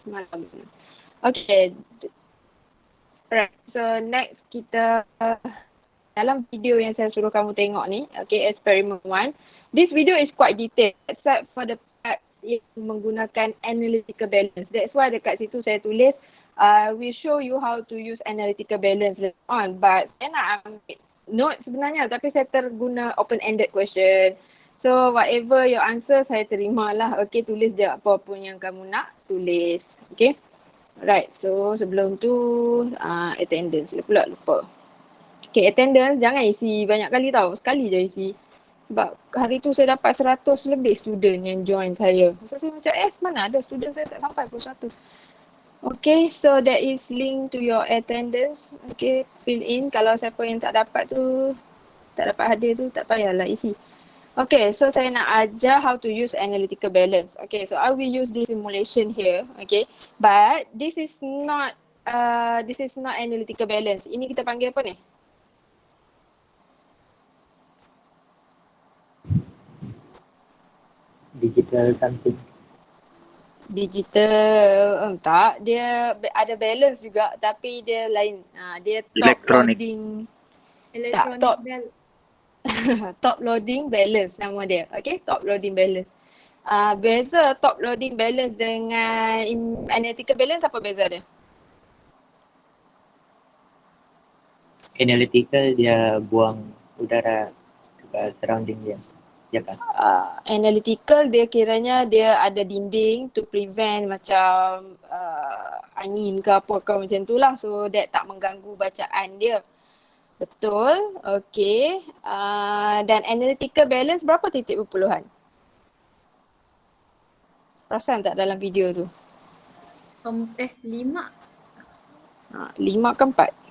semalam. Okay. Right. So next kita dalam video yang saya suruh kamu tengok ni, okay, experiment 1. This video is quite detailed except for the part yang menggunakan analytical balance. That's why dekat situ saya tulis we show you how to use analytical balance later on. But saya nak ambil note sebenarnya, tapi saya terguna open-ended question. So whatever your answer saya terima lah. Okay, tulis je apa pun yang kamu nak tulis. Okay. Right, so sebelum tu attendance lupa. Okay, attendance jangan isi banyak kali tau. Sekali je isi. Sebab hari tu saya dapat 100 lebih student yang join saya. So saya macam mana ada student saya tak sampai pun 100. Okay, so that is link to your attendance. Okay, fill in. Kalau siapa yang tak dapat tu, tak dapat hadir tu, tak payahlah isi. Okay, so saya nak ajar how to use analytical balance. Okay, so I will use this simulation here. Okay, but this is not analytical balance. Ini kita panggil apa ni? Digital something. Digital, tak. Dia ada balance juga tapi dia lain. Dia top Electronic. loading. Electronic top. bell. Top loading balance nama dia. Okay, top loading balance. Beza top loading balance dengan analytical balance apa beza dia? Analytical dia buang udara ke surrounding dia. Ya kan? Analytical dia kiranya dia ada dinding to prevent macam angin ke apa ke macam tu lah. So that tak mengganggu bacaan dia. Betul. Okay. Dan analytical balance berapa titik perpuluhan? Perasan tak dalam video tu? 5. 5 ke 4?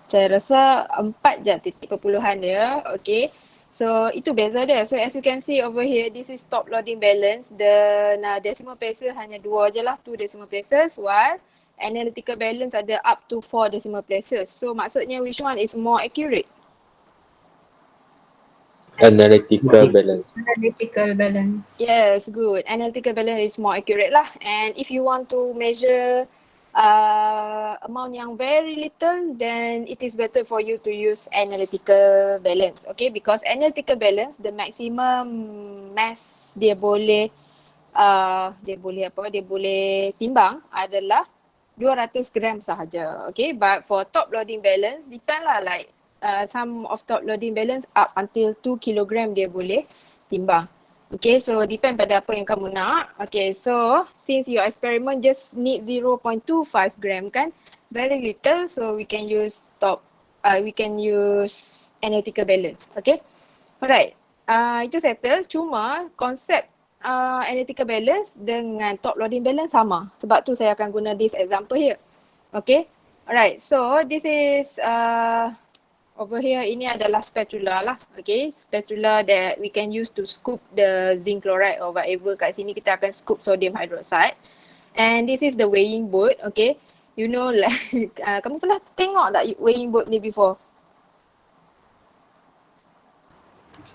Saya rasa 4 je titik perpuluhan dia. Okay. So itu beza dia. So as you can see over here, this is top loading balance. The decimal places hanya 2 je lah. 2 decimal places. While analytical balance ada up to 4 decimal places. So maksudnya which one is more accurate? Analytical balance. Analytical balance. Yes, good. Analytical balance is more accurate lah. And if you want to measure amount yang very little, then it is better for you to use analytical balance. Okay, because analytical balance, the maximum mass dia boleh timbang adalah 200 gram sahaja. Okay, but for top loading balance, depend lah, like some of top loading balance up until 2 kilogram dia boleh timbang. Okay, so depend pada apa yang kamu nak. Okay, so since your experiment just need 0.25 gram kan, very little, so we can use analytical balance. Okay, alright, itu settle. Cuma konsep analytical balance dengan top loading balance sama. Sebab tu saya akan guna this example here. Okay, alright, so this is over here, ini adalah spatula lah. Okay, spatula that we can use to scoop the zinc chloride or whatever. Kat sini kita akan scoop sodium hydroxide. And this is the weighing board. Okay, you know like kamu pernah tengok tak weighing board ni before?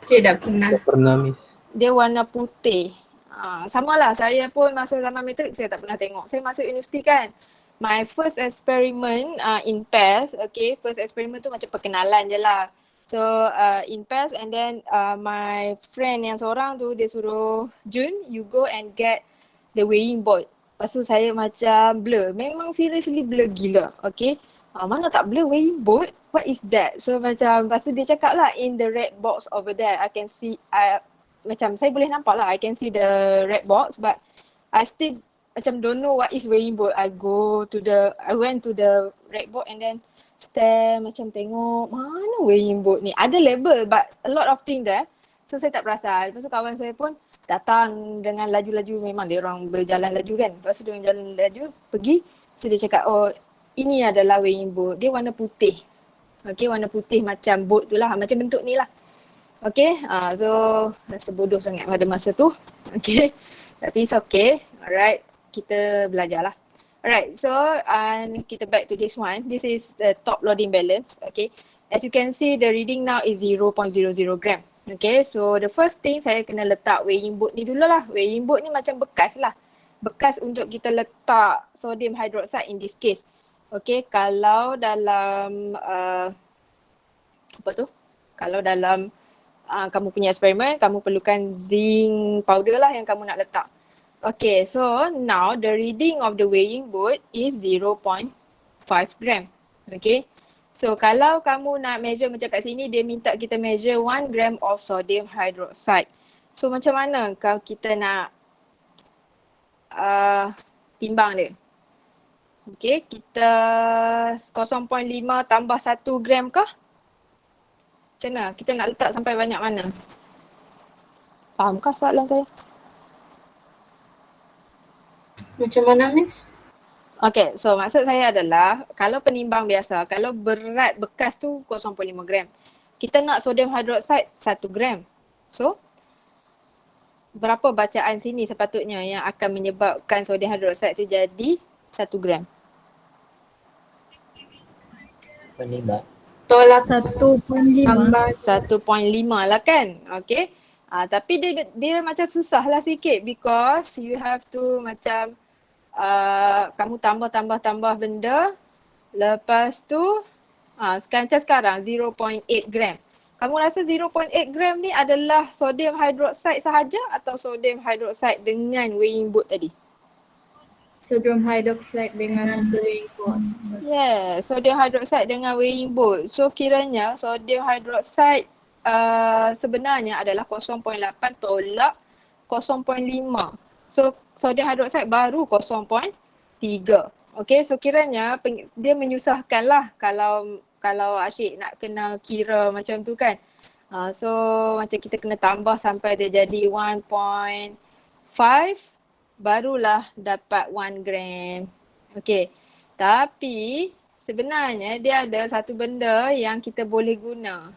Tidak pernah. Tak pernah, Miss. Dia warna putih. Sama lah, saya pun masa zaman matrik saya tak pernah tengok. Saya masuk universiti kan. My first experiment in PES, okay, first experiment tu macam perkenalan je lah. So in PES, and then my friend yang seorang tu dia suruh, Jun, you go and get the weighing board. Lepas tu saya macam blur, memang seriously blur gila, okay. Mana tak blur weighing board? What is that? So macam, lepas tu dia cakap lah, in the red box over there, I can see, macam saya boleh nampak lah, I can see the red box, but I still macam don't know what is weighing board. I went to the red board and then stare, macam tengok mana weighing board ni. Ada label but a lot of things there. So saya tak perasan. Lepas tu kawan saya pun datang dengan laju-laju, memang dia orang berjalan laju kan. Lepas tu dengan jalan laju pergi. So dia cakap, oh ini adalah weighing board. Dia warna putih. Okay, warna putih macam board tu lah. Macam bentuk ni lah. Okay, so rasa bodoh sangat pada masa tu. Okay, tapi it's okay. Alright, kita belajar lah. Alright, so kita back to this one. This is the top loading balance. Okay, as you can see the reading now is 0.00 gram. Okay, so the first thing saya kena letak weighing board ni dulu lah. Weighing board ni macam bekas lah. bekas untuk kita letak sodium hydroxide in this case. Okay, kalau dalam apa tu? Kalau dalam kamu punya eksperimen, kamu perlukan zinc powder lah yang kamu nak letak. Okay, so now the reading of the weighing board is 0.5 gram. Okay, so kalau kamu nak measure macam kat sini, dia minta kita measure 1 gram of sodium hydroxide. So macam mana kalau kita nak timbang dia? Okay, kita 0.5 tambah 1 gram kah? Macam mana? Kita nak letak sampai banyak mana? Fahamkah soalan saya? Macam mana, Miss? Okay, so maksud saya adalah kalau penimbang biasa, kalau berat bekas tu 0.5 gram. Kita nak sodium hydroxide 1 gram. So, berapa bacaan sini sepatutnya yang akan menyebabkan sodium hydroxide tu jadi 1 gram? Penimbang. Tolak 1.5. tambah 1.5 lah kan? Okay. Tapi dia macam susah lah sikit because you have to macam kamu tambah benda. Lepas tu sekarang 0.8 gram. Kamu rasa 0.8 gram ni adalah sodium hydroxide sahaja atau sodium hydroxide dengan weighing board tadi? sodium hydroxide dengan weighing board. Yeah, sodium hydroxide dengan weighing board. So kiranya sodium hydroxide sebenarnya adalah 0.8 tolak 0.5. So sodium hydroxide baru 0.3. Okay, so kiranya dia menyusahkan lah kalau asyik nak kena kira macam tu kan. So macam kita kena tambah sampai dia jadi 1.5 barulah dapat 1 gram. Okay, tapi sebenarnya dia ada satu benda yang kita boleh guna.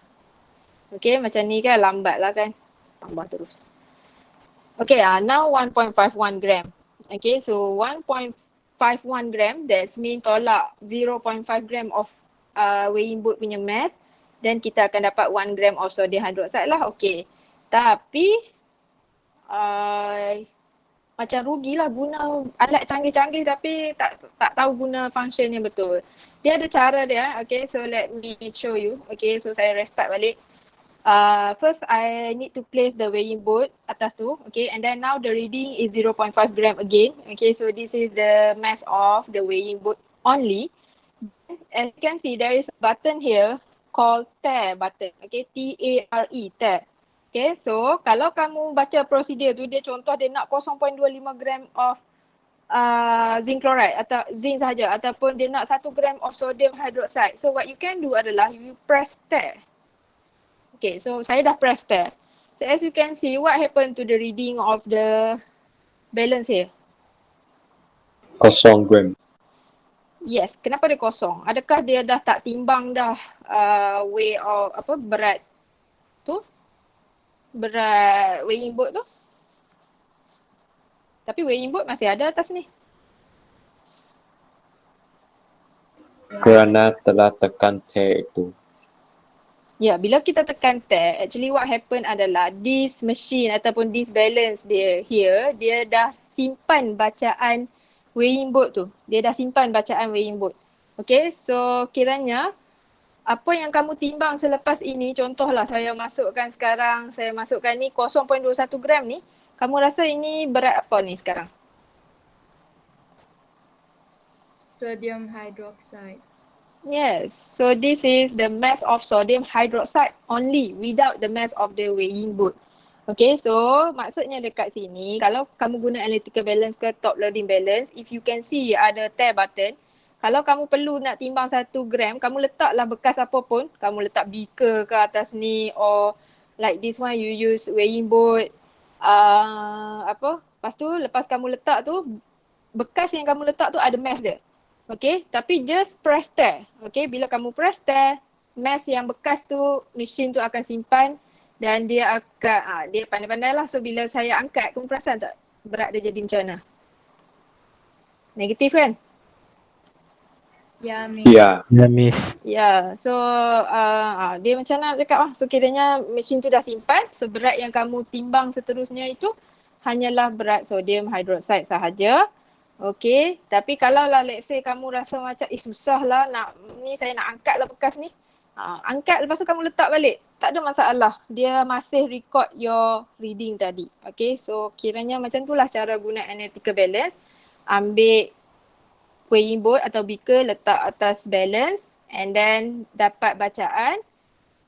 Okay, macam ni kan lambat lah kan. Tambah terus. Okay, now 1.51 gram. Okay, so 1.51 gram, that mean tolak 0.5 gram of weighing board punya mass. Then kita akan dapat 1 gram of sodium hydroxide lah. Okay, tapi macam rugilah guna alat canggih-canggih tapi tak tahu guna function yang betul. Dia ada cara dia. Okay, so let me show you. Okay, so saya restart balik. First I need to place the weighing board atas tu. Okay, and then now the reading is 0.5 gram again. Okay, so this is the mass of the weighing board only. As you can see, there is a button here called tare button. Okay, T-A-R-E, tare. Okay, so kalau kamu baca prosedur tu, dia contoh dia nak 0.25 gram of zinc chloride atau zinc sahaja ataupun dia nak 1 gram of sodium hydroxide. So what you can do adalah you press tare. Okay, so saya dah press tare. So as you can see, what happened to the reading of the balance here? 0 gram. Yes, kenapa dia kosong? Adakah dia dah tak timbang dah weight of berat tu? Berat weighing board tu? Tapi weighing board masih ada atas ni. Kerana telah tekan tag itu. Ya, bila kita tekan tab, actually what happen adalah this machine ataupun this balance dia here, dia dah simpan bacaan weighing board tu. Dia dah simpan bacaan weighing board. Okay, so kiranya apa yang kamu timbang selepas ini, contohlah saya masukkan ni 0.21 gram ni, kamu rasa ini berat apa ni sekarang? Sodium hydroxide. Yes, so this is the mass of sodium hydroxide only without the mass of the weighing board. Okay, so maksudnya dekat sini, kalau kamu guna analytical balance ke top loading balance, if you can see ada tare button, kalau kamu perlu nak timbang 1 gram, kamu letaklah bekas apa pun, kamu letak beaker ke atas ni or like this one you use weighing board, lepas tu lepas kamu letak tu, bekas yang kamu letak tu ada mass dia. Okay, tapi just press tare. Okay, bila kamu press tare, mass yang bekas tu, mesin tu akan simpan dan dia akan, dia pandai-pandai lah. So bila saya angkat, kamu perasan tak berat dia jadi macam mana? Negatif kan? Ya, Miss. Ya. Ya, Miss. Ya, so dia macam nak cakap lah. So kiranya mesin tu dah simpan, so berat yang kamu timbang seterusnya itu hanyalah berat sodium hydroxide sahaja. Okay, tapi kalau lah let's say kamu rasa macam susah lah saya nak angkat lah bekas ni. Angkat lepas tu kamu letak balik. Tak ada masalah. Dia masih record your reading tadi. Okay, so kiranya macam tu lah cara guna analytical balance. Ambil weighing board atau beaker, letak atas balance and then dapat bacaan.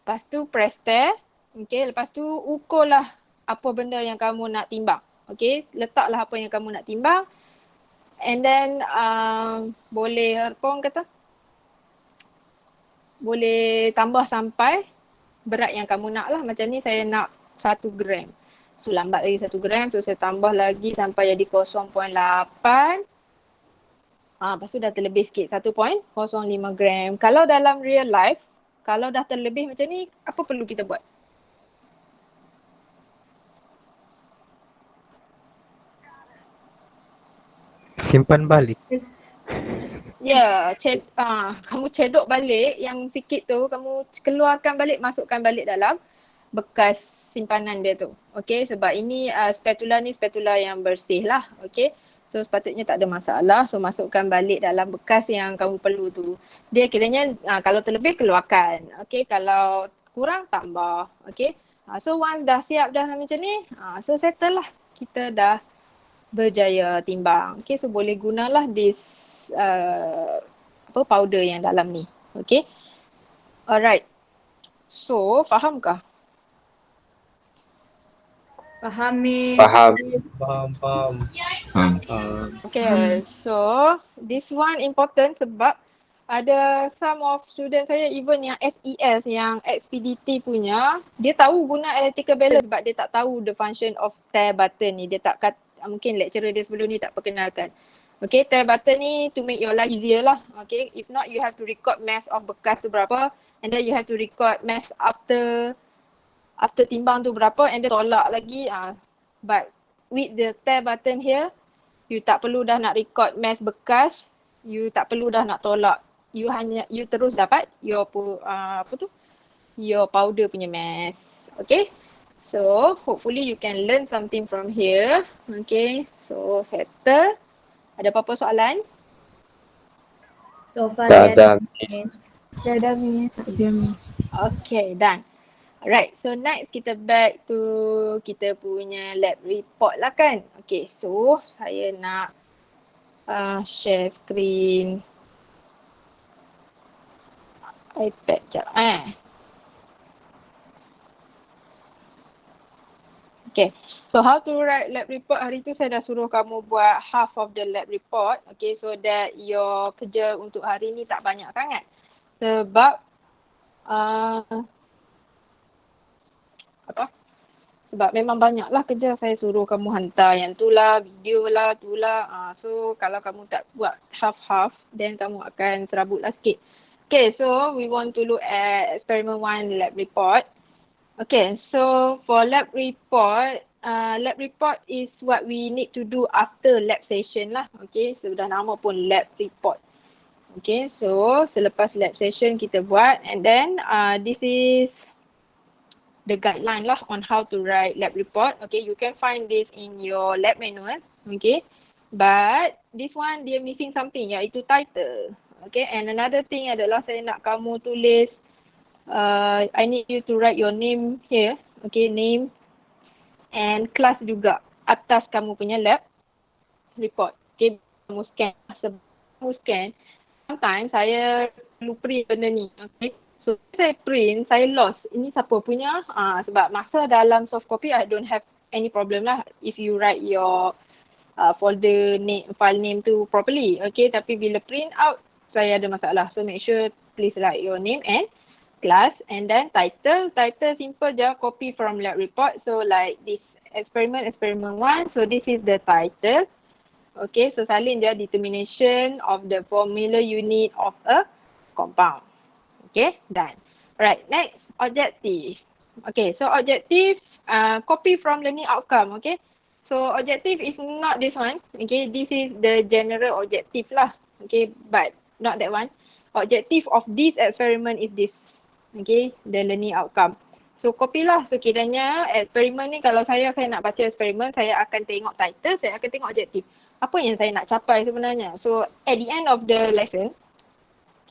Lepas tu press tare. Okay, lepas tu ukurlah apa benda yang kamu nak timbang. Okay, letaklah apa yang kamu nak timbang. And then boleh apa orang kata? Boleh tambah sampai berat yang kamu nak lah. Macam ni saya nak 1 gram. So lambat lagi 1 gram. So saya tambah lagi sampai jadi 0.8. Lepas tu dah terlebih sikit 1.05 gram. Kalau dalam real life, kalau dah terlebih macam ni, apa perlu kita buat? Simpan balik. Ya, kamu cedok balik yang sikit tu, kamu keluarkan balik, masukkan balik dalam bekas simpanan dia tu. Okay, sebab ini spatula ni spatula yang bersih lah. Okay, so sepatutnya tak ada masalah. So masukkan balik dalam bekas yang kamu perlu tu. Dia kiranya kalau terlebih keluarkan. Okay, kalau kurang tambah. Okay, so once dah siap dah macam ni, so settle lah. Kita dah berjaya timbang. Okay, so boleh gunalah this powder yang dalam ni. Okay, alright. So fahamkah? Faham, Miss. Faham. Faham. Okay, so this one important sebab ada some of student saya even yang SES, yang XPDT punya, dia tahu guna analytical balance sebab dia tak tahu the function of tare button ni. Dia tak mungkin lecturer dia sebelum ni tak perkenalkan. Okay, tare button ni to make your life easier lah. Okay, if not you have to record mass of bekas tu berapa and then you have to record mass after timbang tu berapa and then tolak lagi. But with the tare button here, you tak perlu dah nak record mass bekas, you tak perlu dah nak tolak. You terus dapat your your powder punya mass. Okay, so hopefully you can learn something from here. Okay, so settle. Ada apa-apa soalan? So far Tak ada, ada, Miss. Dah Miss. Okay, done. Alright, so next kita back to kita punya lab report lah kan. Okay, so saya nak share screen iPad sekejap. Okay, so how to write lab report, hari tu saya dah suruh kamu buat half of the lab report. Okay, so that your kerja untuk hari ni tak banyak sangat. Sebab sebab memang banyaklah kerja saya suruh kamu hantar yang tu lah, video lah, tu lah. So kalau kamu tak buat half-half, then kamu akan serabutlah sikit. Okay, so we want to look at experiment 1 lab report. Okay, so for lab report is what we need to do after lab session lah. Okay, so dah nama pun lab report. Okay, so selepas lab session kita buat and then this is the guideline lah on how to write lab report. Okay, you can find this in your lab manual. Okay, but this one dia missing something, iaitu title. Okay, and another thing adalah saya nak kamu tulis I need you to write your name here. Okay, name and class juga atas kamu punya lab report. Okay, kamu scan. Sebab kamu scan, sometimes saya perlu print benda ni. Okay, so saya print, saya lost. Ini siapa punya? Sebab masa dalam soft copy I don't have any problem lah if you write your folder name, file name tu properly. Okay, tapi bila print out saya ada masalah. So make sure please write your name and class and then title. Title simple je, copy from lab report. So like this experiment 1. So this is the title. Okay, so salin je determination of the formula unit of a compound. Okay, done. Alright, next objective. Okay, so objective copy from learning outcome. Okay, so objective is not this one. Okay, this is the general objective lah. Okay, but not that one. Objective of this experiment is this. Okay, the learning outcome. So copy lah. So kiranya eksperimen ni kalau saya nak baca eksperimen, saya akan tengok title, saya akan tengok objektif. Apa yang saya nak capai sebenarnya. So at the end of the lesson,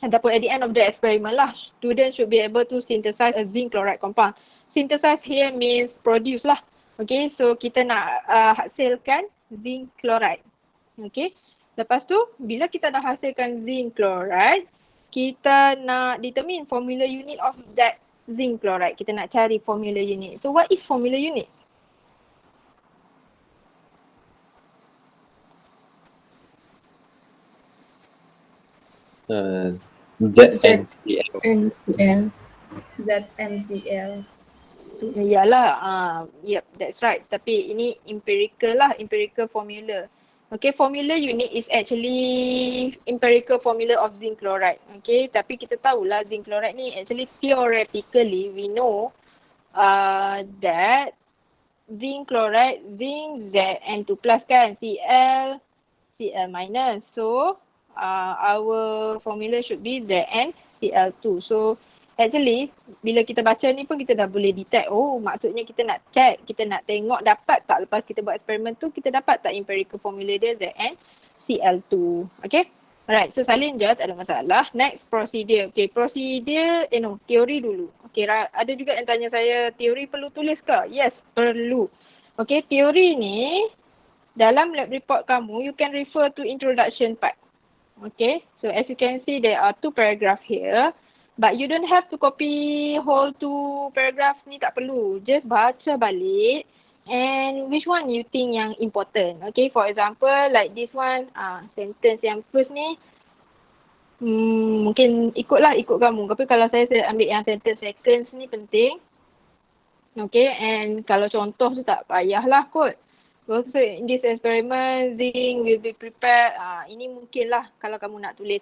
ataupun at the end of the experiment lah, student should be able to synthesize a zinc chloride compound. Synthesize here means produce lah. Okay, so kita nak hasilkan zinc chloride. Okay, lepas tu bila kita dah hasilkan zinc chloride, kita nak determine formula unit of that zinc chloride. Kita nak cari formula unit. So what is formula unit? ZNCl. NCL. ZNCl. Yalah, yep, that's right. Tapi ini empirical lah, empirical formula. Okay, formula unit is actually empirical formula of zinc chloride. Okay, tapi kita tahulah zinc chloride ni actually theoretically we know that zinc chloride, zinc Zn2 plus kan, Cl minus. So our formula should be ZnCl2. So actually bila kita baca ni pun kita dah boleh detect, oh maksudnya kita nak check, kita nak tengok dapat tak lepas kita buat eksperimen tu, kita dapat tak empirical formula dia ZnCl2. Okay, alright, so salin je, tak ada masalah. Next, procedure. Okay, procedure, teori dulu. Okay, ada juga yang tanya saya, teori perlu tulis ke? Yes, perlu. Okay, teori ni dalam lab report kamu, you can refer to introduction part. Okay, so as you can see there are 2 paragraph here. But you don't have to copy whole 2 paragraph ni, tak perlu. Just baca balik and which one you think yang important. Okay, for example like this one, sentence yang first ni mungkin ikut kamu. Tapi kalau saya ambil yang sentence second ni penting. Okay, and kalau contoh tu tak payahlah kot. So in this experiment, zinc will be prepared. Ini mungkin lah kalau kamu nak tulis.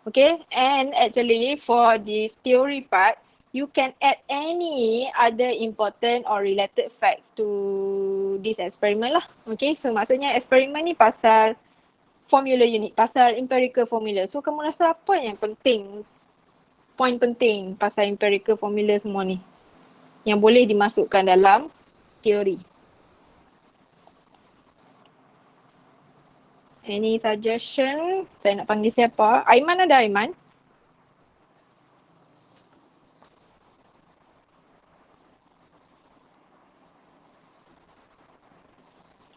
Okay, and actually for this theory part, you can add any other important or related facts to this experiment lah. Okay, so maksudnya eksperimen ni pasal formula unit, pasal empirical formula. So kamu rasa apa yang penting, point penting pasal empirical formula semua ni yang boleh dimasukkan dalam teori? Any suggestion? Saya nak panggil siapa? Aiman ada Aiman?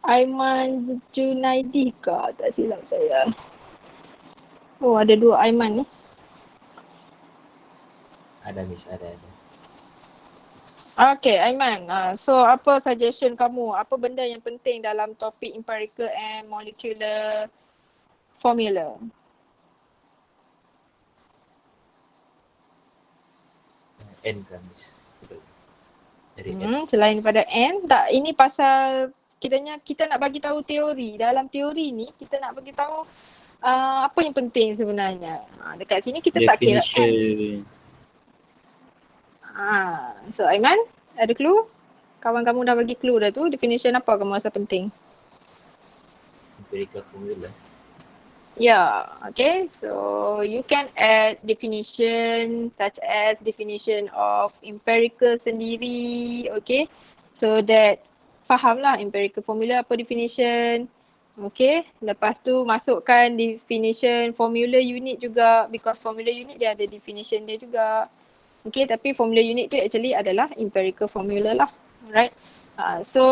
Aiman Junaidi ke? Tak silap saya. Oh, ada 2 Aiman ni. Ada Miss, ada. Okay, Aiman. So apa suggestion kamu? Apa benda yang penting dalam topik empirical and molecular formula? N kan Miss. Betul. Dari N. Selain daripada N, tak, ini pasal kiranya kita nak bagi tahu teori. Dalam teori ni kita nak bagi tahu apa yang penting sebenarnya. Dekat sini kita tak kira N. So Aiman, ada clue? Kawan kamu dah bagi clue dah tu. Definition apa kamu rasa penting? Empirical formula. Yeah, okay. So you can add definition such as definition of empirical sendiri, okay. So that fahamlah empirical formula apa definition. Okay, lepas tu masukkan definition formula unit juga, because formula unit dia ada definition dia juga. Okay, tapi formula unit tu actually adalah empirical formula lah. Alright. So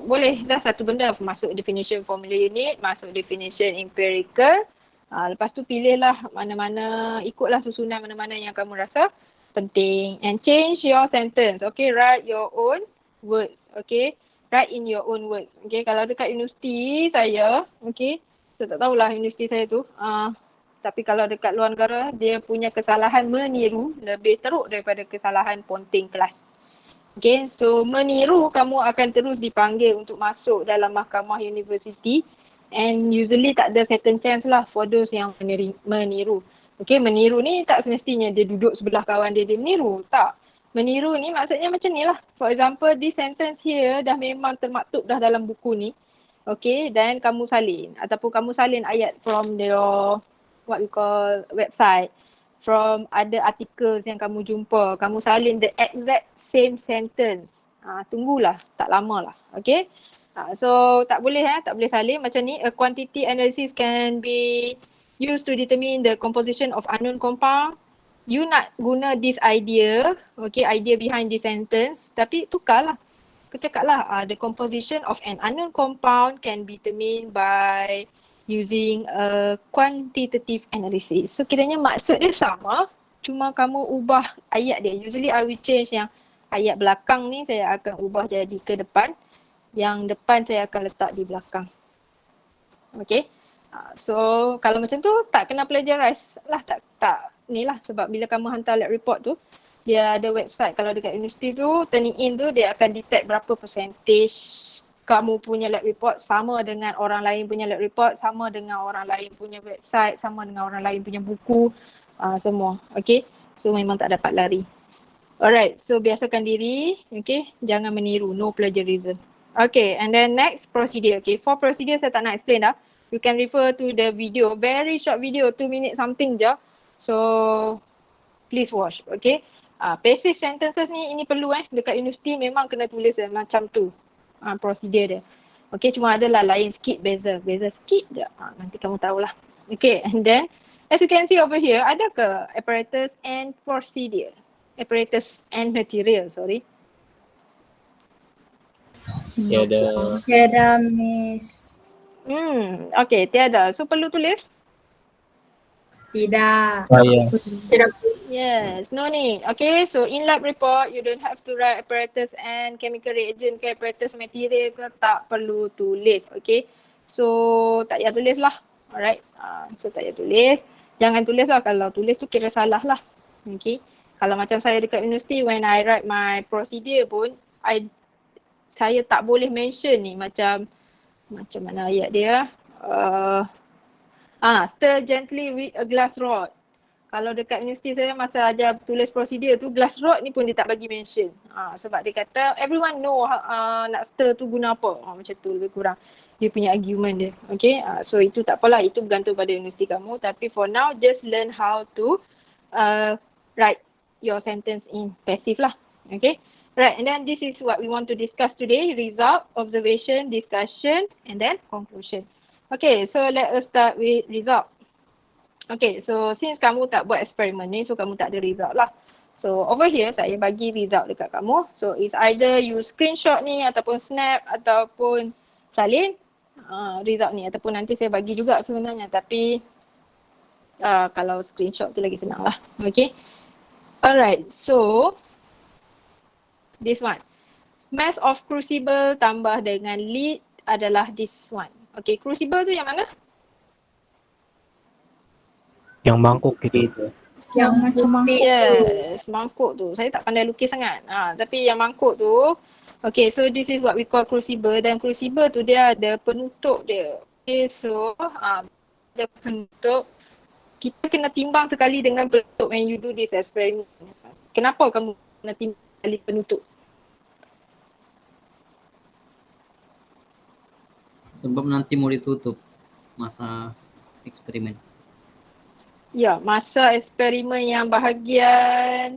boleh dah satu benda masuk definition formula unit, masuk definition empirical. Lepas tu pilihlah mana-mana, ikutlah susunan mana-mana yang kamu rasa penting. And change your sentence. Okay, write your own words. Okay, write in your own words. Okay, kalau dekat universiti saya, okay, saya tak tahulah universiti saya tu. Tapi kalau dekat luar negara, dia punya kesalahan meniru lebih teruk daripada kesalahan ponting kelas. Okay, so meniru kamu akan terus dipanggil untuk masuk dalam mahkamah universiti. And usually tak ada second chance lah for those yang meniru. Okay, meniru ni tak semestinya dia duduk sebelah kawan dia meniru. Tak. Meniru ni maksudnya macam ni lah. For example, this sentence here dah memang termaktub dah dalam buku ni. Okay, dan kamu salin. Ataupun kamu salin ayat from your what we call website, from other articles yang kamu jumpa, kamu salin the exact same sentence. Tunggulah, tak lama lah. Okay. So tak boleh salin macam ni. A quantity analysis can be used to determine the composition of unknown compound. You nak guna this idea, okay, idea behind this sentence, tapi tukarlah. Cakaplah the composition of an unknown compound can be determined by using a quantitative analysis. So kiranya maksud dia sama, cuma kamu ubah ayat dia. Usually I will change yang ayat belakang ni saya akan ubah jadi ke depan. Yang depan saya akan letak di belakang. Okay. So kalau macam tu tak kena plagiarize lah, tak ni lah, sebab bila kamu hantar lab report tu, dia ada website kalau dekat universiti tu, Turnitin tu dia akan detect berapa percentage kamu punya lab report sama dengan orang lain punya lab report, sama dengan orang lain punya website, sama dengan orang lain punya buku, semua. Okay. So memang tak dapat lari. Alright, so biasakan diri, okay, jangan meniru, no plagiarism. Okay, and then next procedure. Okay, for procedure saya tak nak explain dah. You can refer to the video, very short video, 2 minutes something je. So please watch, okay. Passive sentences ni ini perlu dekat universiti memang kena tulis macam tu. Procedure dia. Okay, cuma adalah lain sikit, beza sikit je. Nanti kamu tahulah. Okay, and then as you can see over here, ada ke apparatus and procedure? Apparatus and material, sorry. Tiada. Tiada, Miss. Okay, tiada. So perlu tulis? Tidak. Saya. Yes, no need. Okay, so in lab report, you don't have to write apparatus and chemical reagent ke apparatus material ke, tak perlu tulis. Okay, so tak payah tulis lah. Alright, so tak payah tulis. Jangan tulis lah, kalau tulis tu kira salah lah. Okay, kalau macam saya dekat universiti, when I write my procedure pun, saya tak boleh mention ni macam mana ayat dia. Stir gently with a glass rod. Kalau dekat universiti saya masa ajar tulis prosedur tu, glass rod ni pun dia tak bagi mention. Sebab dia kata everyone know nak stir tu guna apa. Macam tu lebih kurang dia punya argument dia. Okay, so itu tak apalah, itu bergantung pada universiti kamu. Tapi for now, just learn how to write your sentence in passive lah. Okay, right, and then this is what we want to discuss today. Result, observation, discussion, and then conclusion. Okay, so let us start with result. Okay, so since kamu tak buat eksperimen ni, so kamu tak ada result lah. So over here, saya bagi result dekat kamu. So it's either you screenshot ni ataupun snap ataupun salin result ni. Ataupun nanti saya bagi juga sebenarnya. Tapi kalau screenshot tu lagi senang lah. Okay. Alright, so this one. Mass of crucible tambah dengan lead adalah this one. Okay, crucible tu yang mana? Yang mangkuk gitu. Yang macam mangkuk. Yes, mangkuk tu. Saya tak pandai lukis sangat. Tapi yang mangkuk tu, okay, so this is what we call crucible. Dan crucible tu dia ada penutup dia. Okay, so ada penutup. Kita kena timbang sekali dengan penutup when you do this experiment. Kenapa kamu kena timbang sekali penutup? Sebab nanti mau ditutup masa eksperimen. Ya, masa eksperimen yang bahagian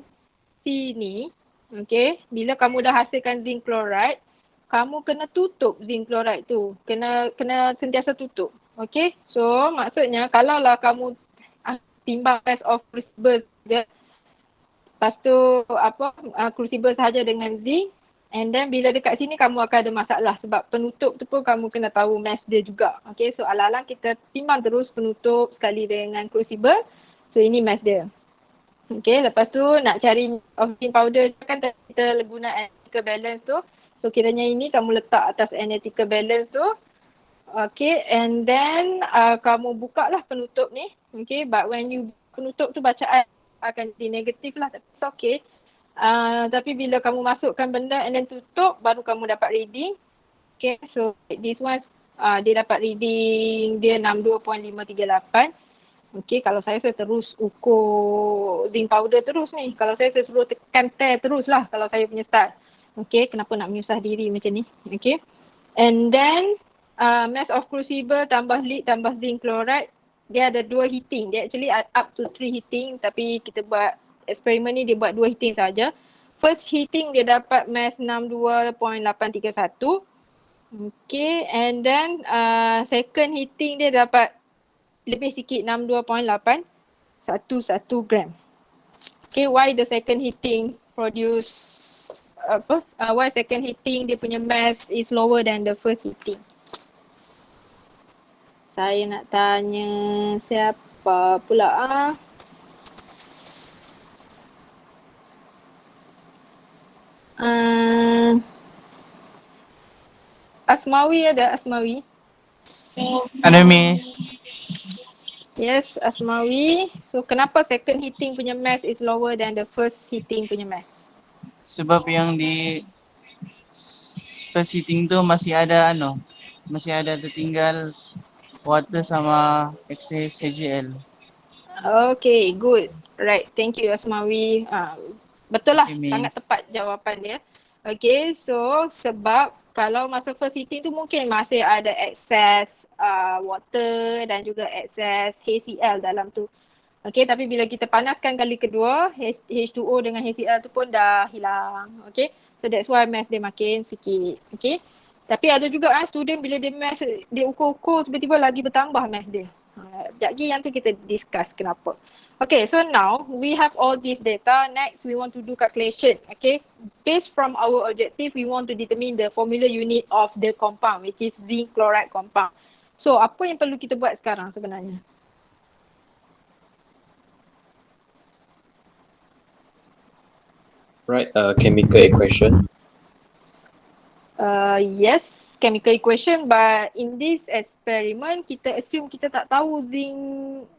C ni, okay, bila kamu dah hasilkan zinc chloride, kamu kena tutup zinc chloride tu. Kena sentiasa tutup. Okay, so maksudnya kalaulah kamu timbang mass of crucible dia, lepas tu crucible sahaja dengan zinc, and then bila dekat sini kamu akan ada masalah sebab penutup tu pun kamu kena tahu mass dia juga. Okay, so alang-alang kita timbang terus penutup sekali dengan crucible. So ini mass dia. Okay, lepas tu nak cari oxygen powder kan kita guna analytical balance tu. So kiranya ini kamu letak atas analytical balance tu. Okay, and then kamu buka lah penutup ni. Okay, but when you penutup tu bacaan akan jadi negatif lah. Tapi it's okay. Tapi bila kamu masukkan benda and then tutup, baru kamu dapat reading. Okay, so this one dia dapat reading dia 62.538. Okay, kalau saya terus ukur zinc powder terus ni. Kalau saya suruh tekan tear terus lah kalau saya punya start. Okay, kenapa nak menyusah diri macam ni. Okay, and then mass of crucible tambah lead tambah zinc chloride, dia ada 2 heating. Dia actually up to 3 heating, tapi kita buat eksperimen ni dia buat 2 heating saja. first heating dia dapat mass 62.831. Okay, and then second heating dia dapat lebih sikit 62.811 gram. Okay, why the second heating produce why second heating dia punya mass is lower than the first heating? Saya nak tanya siapa pula Asmawi ada Asmawi? Ada Miss. Yes, Asmawi. So kenapa second heating punya mass is lower than the first heating punya mass? Sebab yang di first heating tu masih ada tertinggal water sama excess HCl. Okay, good. Right, thank you Asmawi. Betul lah, Okay, Miss. sangat tepat jawapan dia. Okay, so sebab kalau masa first heating tu mungkin masih ada excess water dan juga excess HCl dalam tu. Okay, tapi bila kita panaskan kali kedua, H2O dengan HCl tu pun dah hilang. Okay, so that's why mass dia makin sikit. Okay, tapi ada juga student bila dia mass, dia ukur-ukur tiba-tiba lagi bertambah mass dia. Sekejap lagi yang tu kita discuss kenapa. Okay, so now we have all this data. Next, we want to do calculation. Okay, based from our objective, we want to determine the formula unit of the compound, which is zinc chloride compound. So, apa yang perlu kita buat sekarang sebenarnya? Right, chemical equation. Yes, chemical equation, but in this experiment, kita assume kita tak tahu zinc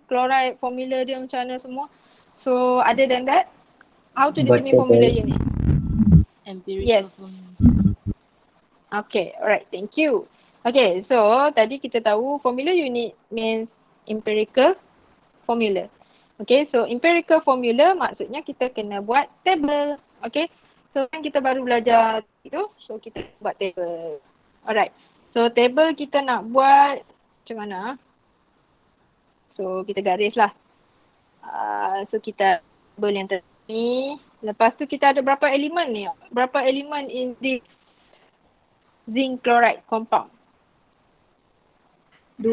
chloride formula dia macam mana semua. So, other than that, how to determine Baca formula dari- unit? Empirical Yes. formula. Okay, alright, thank you. Okay, so tadi kita tahu formula unit means empirical formula. Okay, so empirical formula maksudnya kita kena buat table. Okay, so kan kita baru belajar itu, so kita buat table. Alright, so table kita nak buat macam mana? So kita garis lah. So kita table yang ni. Lepas tu kita ada berapa elemen ni? Berapa elemen in this zinc chloride compound? 2.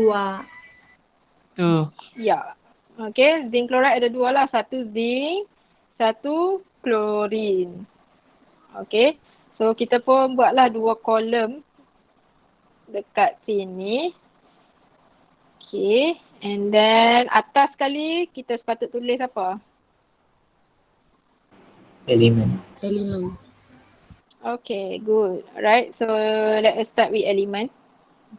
Tu. Ya. Okay, zinc chloride ada dua lah. Satu zinc, satu klorin. Okay, so kita pun buatlah dua kolom dekat sini. Okay, and then atas sekali kita sepatut tulis apa? Elemen. Elemen. Okay, good. Alright, so let us start with element.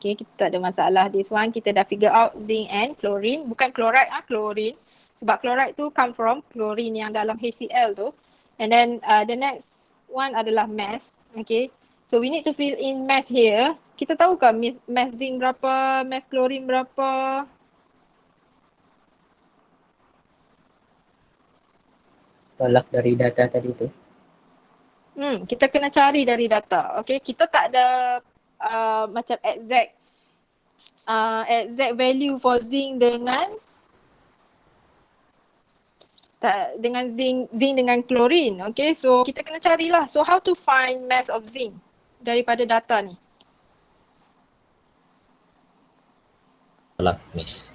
Okay, kita tak ada masalah. This one kita dah figure out zinc and chlorine. Bukan chloride, chlorine. Sebab chloride tu come from chlorine yang dalam HCl tu. And then the next one adalah mass. Okay, so we need to fill in mass here. Kita tahu kan mass zinc berapa, mass chlorine berapa? Tolak dari data tadi tu. Kita kena cari dari data. Okay, kita tak ada macam exact value for zinc dengan zinc dengan chlorine. Okay, so kita kena carilah. So how to find mass of zinc daripada data ni? Tolak, Miss.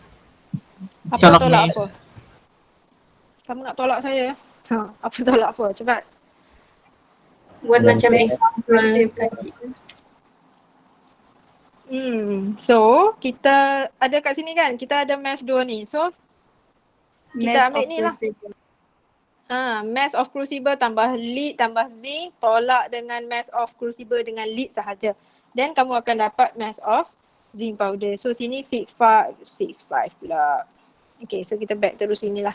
Apa Tolak, tolak Miss. apa? Kamu nak tolak saya? Apa tolak apa? Cepat. Buat Dan macam best. example tadi. So kita ada kat sini kan, kita ada mass 2 ni. So Mass ambil of ni lah. crucible. Mass of crucible tambah lead tambah zinc, tolak dengan mass of crucible dengan lead sahaja. Then kamu akan dapat mass of zinc powder. So sini 65 pula. Okay, so kita back terus sini lah.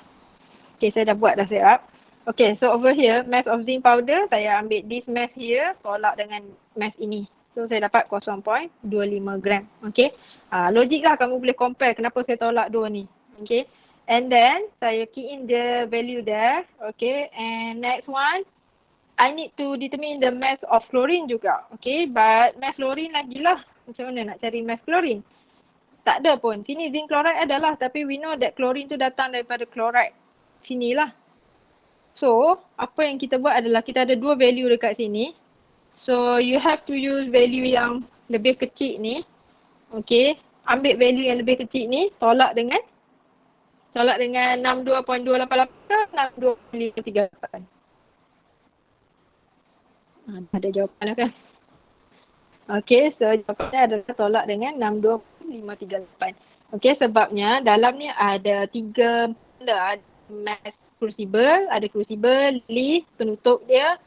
Okay, saya dah buat dah setup. Okay, so over here mass of zinc powder, saya ambil this mass here, tolak dengan mass ini. So saya dapat 0.25 gram. Okay, logik lah kamu boleh compare kenapa saya tolak 2 ni. Okay, and then saya key in the value there. Okay, and next one, I need to determine the mass of chlorine juga. Okay, but mass chlorine lagi lah. Macam mana nak cari mass chlorine? Tak ada pun. Sini zinc chloride adalah, tapi we know that chlorine tu datang daripada chloride. Sinilah. So, apa yang kita buat adalah kita ada dua value dekat sini. So, you have to use value yang lebih kecil ni. Okay, ambil value yang lebih kecil ni, tolak dengan 62.288 ke 62.538. Ada jawapan lah kan? Okay, so jawapannya adalah tolak dengan 62.538. Okay, sebabnya dalam ni ada 3 benda. Ada mass crucible, lead, penutup dia,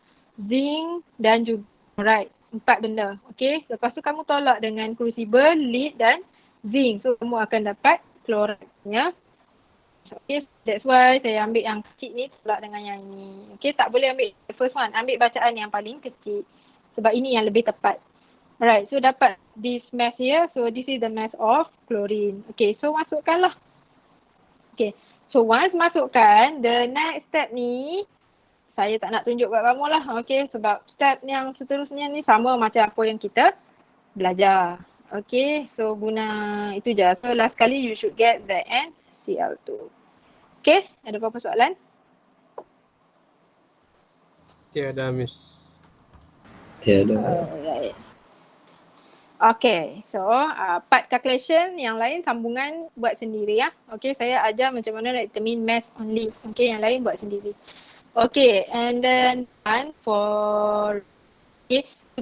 zinc dan juga chloride. 4 benda. Okay, lepas tu kamu tolak dengan crucible, lead dan zinc. So, kamu akan dapat chloride-nya. Okay, that's why saya ambil yang kecil ni tolak dengan yang ni. Okay, tak boleh ambil the first one. Ambil bacaan yang paling kecil. Sebab ini yang lebih tepat. Alright, so dapat this mass here. So, this is the mass of chlorine. Okay, so masukkanlah. Okay, so once masukkan, the next step ni, saya tak nak tunjuk kat kamu lah. Okay, sebab step yang seterusnya ni sama macam apa yang kita belajar. Okay, so guna itu je. So, last kali you should get the NCl2. Okay, ada apa-apa soalan? Tiada, Miss. Tiada. Alright. Okay, so part calculation yang lain sambungan buat sendiri ya. Okay, saya ajar macam mana nak determine mass only. Okay, yang lain buat sendiri. Okay, and then for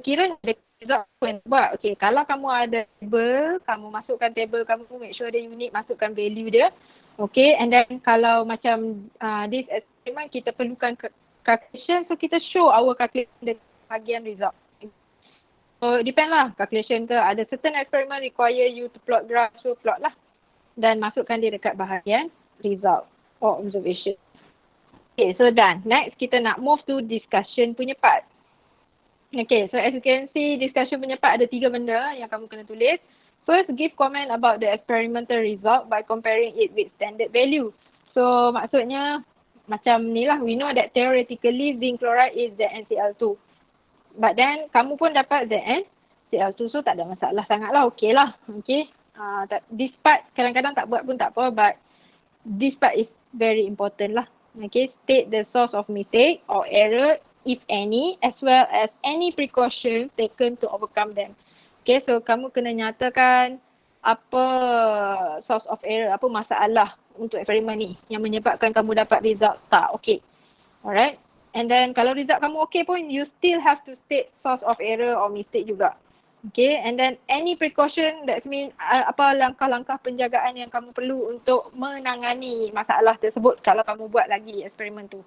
kira ada result apa yang buat. Okay, kalau kamu ada table, kamu masukkan table kamu, make sure ada unit, masukkan value dia. Okay, and then kalau macam this experiment kita perlukan calculation, so kita show our calculation dekat bahagian result. So depend lah, calculation tu ada certain experiment require you to plot graph, so plot lah. Dan masukkan dia dekat bahagian result or observation. Okay, so done. Next kita nak move to discussion punya part. Okay, so as you can see, discussion punya part ada 3 benda yang kamu kena tulis. First, give comment about the experimental result by comparing it with standard value. So maksudnya macam ni lah, we know that theoretically zinc chloride is the NCl2. But then kamu pun dapat the NCl2, so tak ada masalah sangat lah, okay lah. Okay, this part kadang-kadang tak buat pun tak apa, but this part is very important lah. Okay, state the source of mistake or error if any, as well as any precautions taken to overcome them. Okay, so kamu kena nyatakan apa source of error, apa masalah untuk eksperimen ni yang menyebabkan kamu dapat result tak okay. Alright, and then kalau result kamu okay pun, you still have to state source of error or mistake juga. Okay, and then any precaution, that means apa langkah-langkah penjagaan yang kamu perlu untuk menangani masalah tersebut kalau kamu buat lagi eksperimen tu.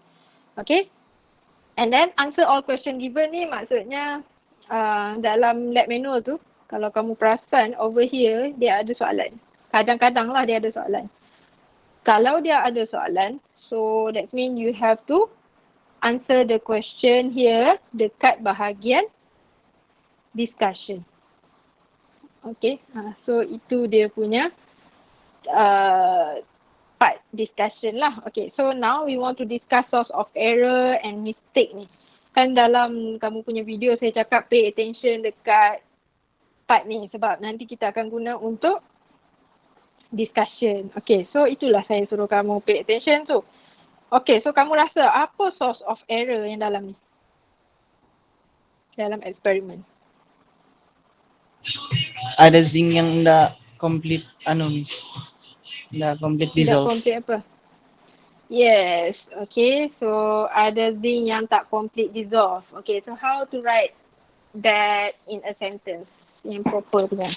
Okay, and then answer all question given ni maksudnya dalam lab manual tu, kalau kamu perasan over here dia ada soalan. Kadang-kadang lah dia ada soalan. Kalau dia ada soalan, so that means you have to answer the question here dekat bahagian discussion. Okay, so itu dia punya part discussion lah. Okay, so now we want to discuss source of error and mistake ni. Kan dalam kamu punya video saya cakap pay attention dekat part ni sebab nanti kita akan guna untuk discussion. Okay, so itulah saya suruh kamu pay attention tu. Okay, so kamu rasa apa source of error yang dalam ni? Dalam eksperimen. Ada zinc yang dah complete Miss. Dah complete dissolve. Dah complete apa? Yes, okay, so ada zinc yang tak complete dissolve. Okay, so how to write that in a sentence yang proper punya?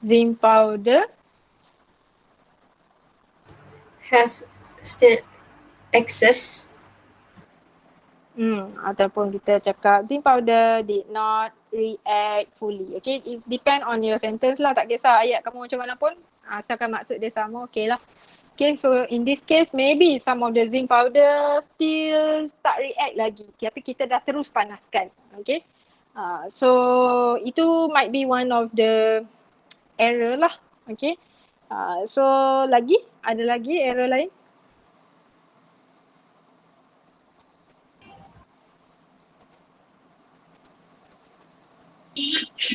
Zinc powder Has still excess. Ataupun kita cakap zinc powder did not react fully. Okay, it depend on your sentence lah, tak kisah ayat kamu macam mana pun, asalkan maksud dia sama, okay lah. Okay, so in this case maybe some of the zinc powder still tak react lagi, tapi kita dah terus panaskan. Okay, so itu might be one of the error lah. Okay, so ada lagi error lain?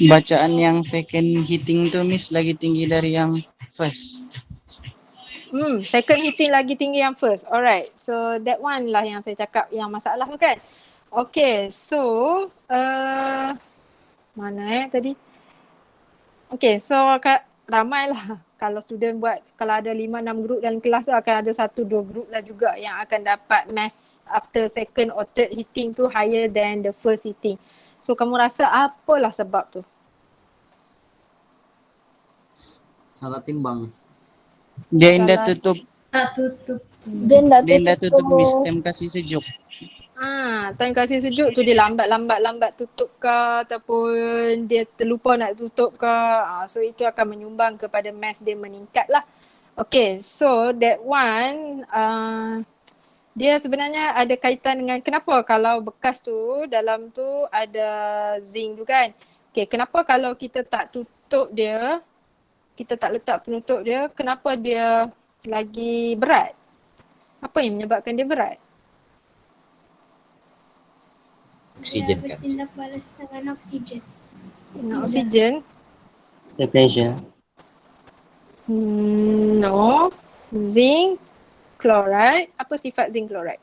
Bacaan yang second heating tu Miss lagi tinggi dari yang first. Second heating lagi tinggi yang first. Alright. So that one lah yang saya cakap yang masalah tu kan. Okay. So mana tadi? Okay. So ramai lah. Kalau student buat, kalau ada 5-6 group dalam kelas tu akan ada 1-2 group lah juga yang akan dapat mass after second or third heating tu higher than the first heating. So kamu rasa apalah sebab tu? Salah timbang. Dia indah Salah. tutup, Tak tutup. Dia dah dia indah tutup Miss, time kasih sejuk. Time kasih sejuk tu dia lambat tutup ke ataupun dia terlupa nak tutup ke. So itu akan menyumbang kepada mass dia meningkat lah. Okay, so that one dia sebenarnya ada kaitan dengan kenapa kalau bekas tu dalam tu ada zinc tu kan. Okay, kenapa kalau kita tak tutup dia, kita tak letak penutup dia, kenapa dia lagi berat? Apa yang menyebabkan dia berat? Oksigen kan. Bertindak balas dengan oksigen. Oksigen? The pressure. No. Zinc chloride. Apa sifat zinc chloride?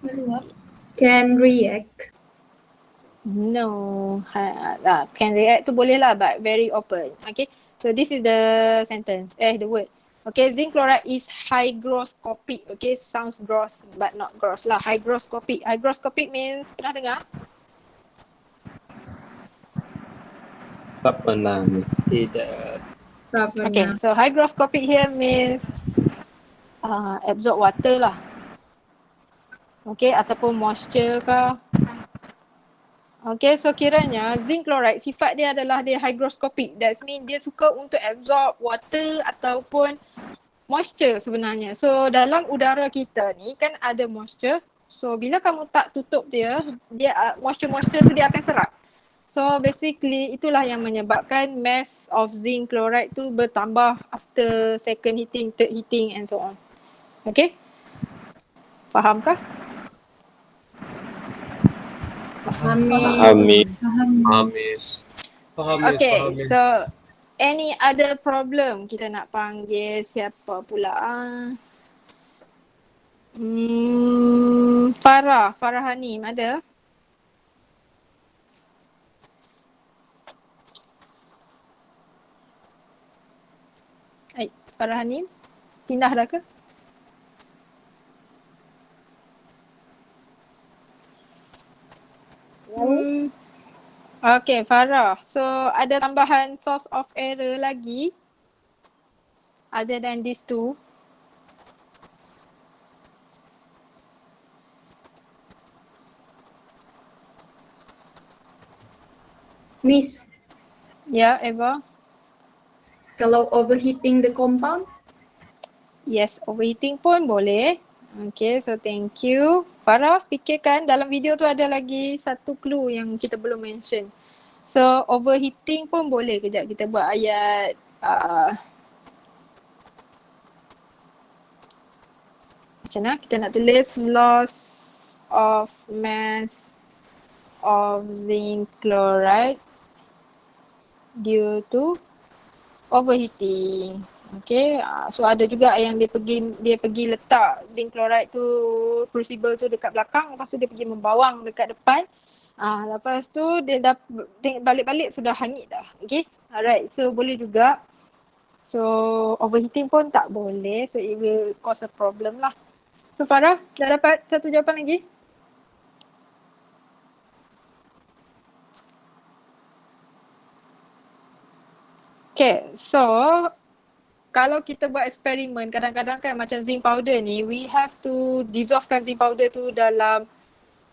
Meluap. Can react. No. Can react tu boleh lah but very open. Okay. So this is the sentence. The word. Okay, zinc chloride is hygroscopic. Okay, sounds gross but not gross lah. Hygroscopic. Hygroscopic means pernah dengar? Tak pernah. Tidak. Tak pernah. Okay, so hygroscopic here means absorb water lah. Okay, ataupun moisture ke. Okay, so kiranya zinc chloride sifat dia adalah dia hygroscopic. That means dia suka untuk absorb water ataupun moisture sebenarnya. So dalam udara kita ni kan ada moisture. So bila kamu tak tutup dia moisture tu dia akan serap. So basically itulah yang menyebabkan mass of zinc chloride tu bertambah after second heating, third heating and so on. Okay? Fahamkah? Amin. Okay, so any other problem? Kita nak panggil siapa pula? Farah Hanim ada? Farah Hanim? Pindah dah ke? Okay, Farah. So, ada tambahan source of error lagi? Other than these two? Miss, Ya, Eva? kalau overheating the compound, Yes, overheating pun boleh. Okay, so thank you. Farah, fikirkan dalam video tu ada lagi satu clue yang kita belum mention. So, overheating pun boleh. Kejap kita buat ayat macam mana? Kita nak tulis loss of mass of zinc chloride due to overheating. Okay, so ada juga yang dia pergi letak zinc chloride tu, crucible tu dekat belakang, lepas tu dia pergi membawang dekat depan. Lepas tu dia dah balik-balik sudah hangit dah. Okay, alright, so boleh juga. So overheating pun tak boleh, so it will cause a problem lah. So Farah, dah dapat satu jawapan lagi? Okay, so kalau kita buat eksperimen, kadang-kadang kan macam zinc powder ni, we have to dissolvekan zinc powder tu dalam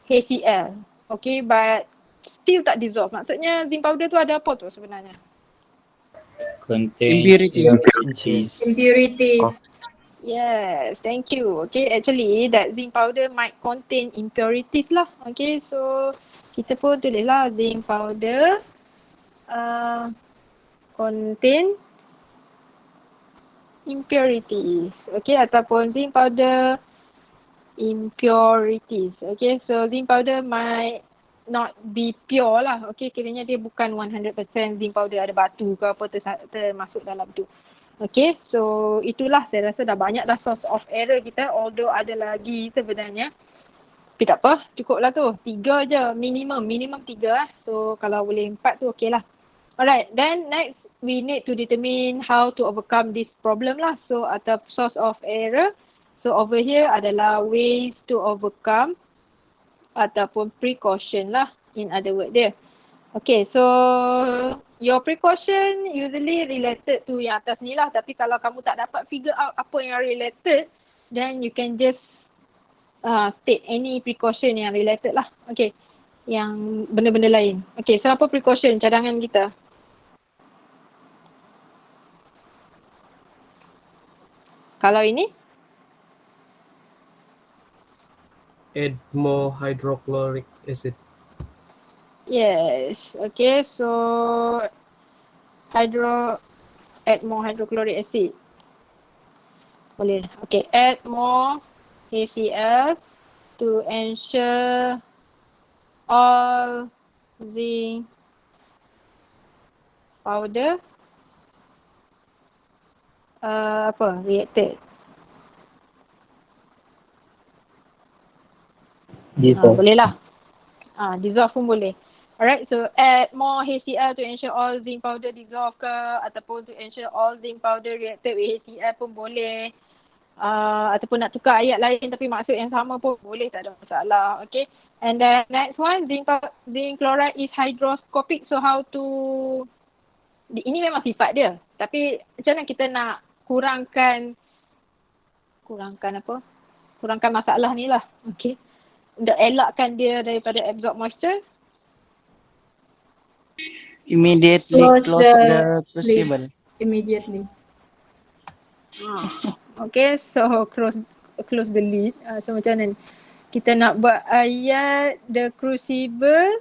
HCl. Okay, but still tak dissolve. Maksudnya zinc powder tu ada apa tu sebenarnya? Contains Impurities. impurities. Yes, thank you. Okay, actually that zinc powder might contain impurities lah. Okay, so kita pun tulislah zinc powder contain impurities. Okay, ataupun zinc powder impurities. Okay, so zinc powder might not be pure lah. Okay, kiranya dia bukan 100% zinc powder ada batu ke apa termasuk dalam tu. Okay, so itulah saya rasa dah banyak dah source of error kita, although ada lagi sebenarnya. Tapi tak apa, cukup lah tu. 3 je minimum 3 lah. So kalau boleh 4 tu okay lah. Alright, then next we need to determine how to overcome this problem lah. So atau source of error. So over here adalah ways to overcome ataupun precaution lah, in other word dia. Okay, so your precaution usually related to yang atas ni lah. Tapi kalau kamu tak dapat figure out apa yang related, then you can just state any precaution yang related lah. Okay, yang benda-benda lain. Okay, so apa precaution cadangan kita? Kalau ini? Add more hydrochloric acid. Yes. Okay, so add more hydrochloric acid. Boleh. Okay, add more HCl to ensure all zinc powder reacted. Dissolve. Boleh lah. Dissolve pun boleh. Alright, so add more HCl to ensure all zinc powder dissolve ke, ataupun to ensure all zinc powder reacted with HCl pun boleh. Ataupun nak tukar ayat lain tapi maksud yang sama pun boleh, tak ada masalah. Okay, and then next one, zinc chloride is hygroscopic. So how to, ini memang sifat dia, tapi macam mana kita nak kurangkan masalah ni lah. Okay, untuk elakkan dia daripada absorb moisture. Immediately Close close the the crucible. Immediately. Okay, so close the lid. So macam mana ni? Kita nak buat ayat the crucible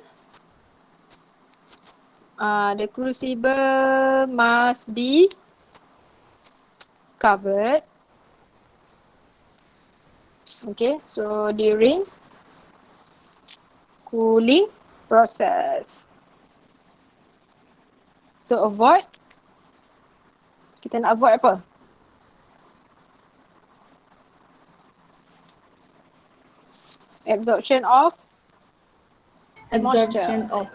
must be covered. Okay, so during cooling process. To avoid, kita nak avoid apa? Absorption of Of.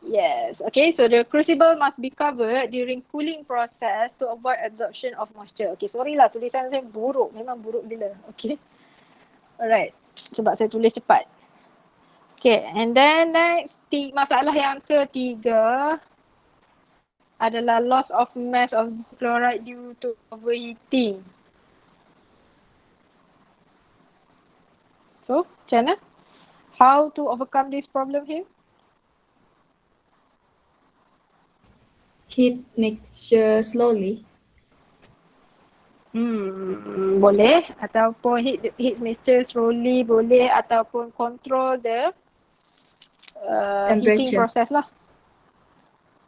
Yes. Okay, so the crucible must be covered during cooling process to avoid absorption of moisture. Okay, sorry lah, tulisan saya buruk. Memang buruk gila. Okay. Alright. Sebab saya tulis cepat. Okay, and then next, masalah yang ketiga adalah loss of mass of chloride due to overheating. So, macam mana? How to overcome this problem here? Heat mixture slowly. Boleh, ataupun heat mixture slowly boleh, ataupun control the heating Temperature. process lah.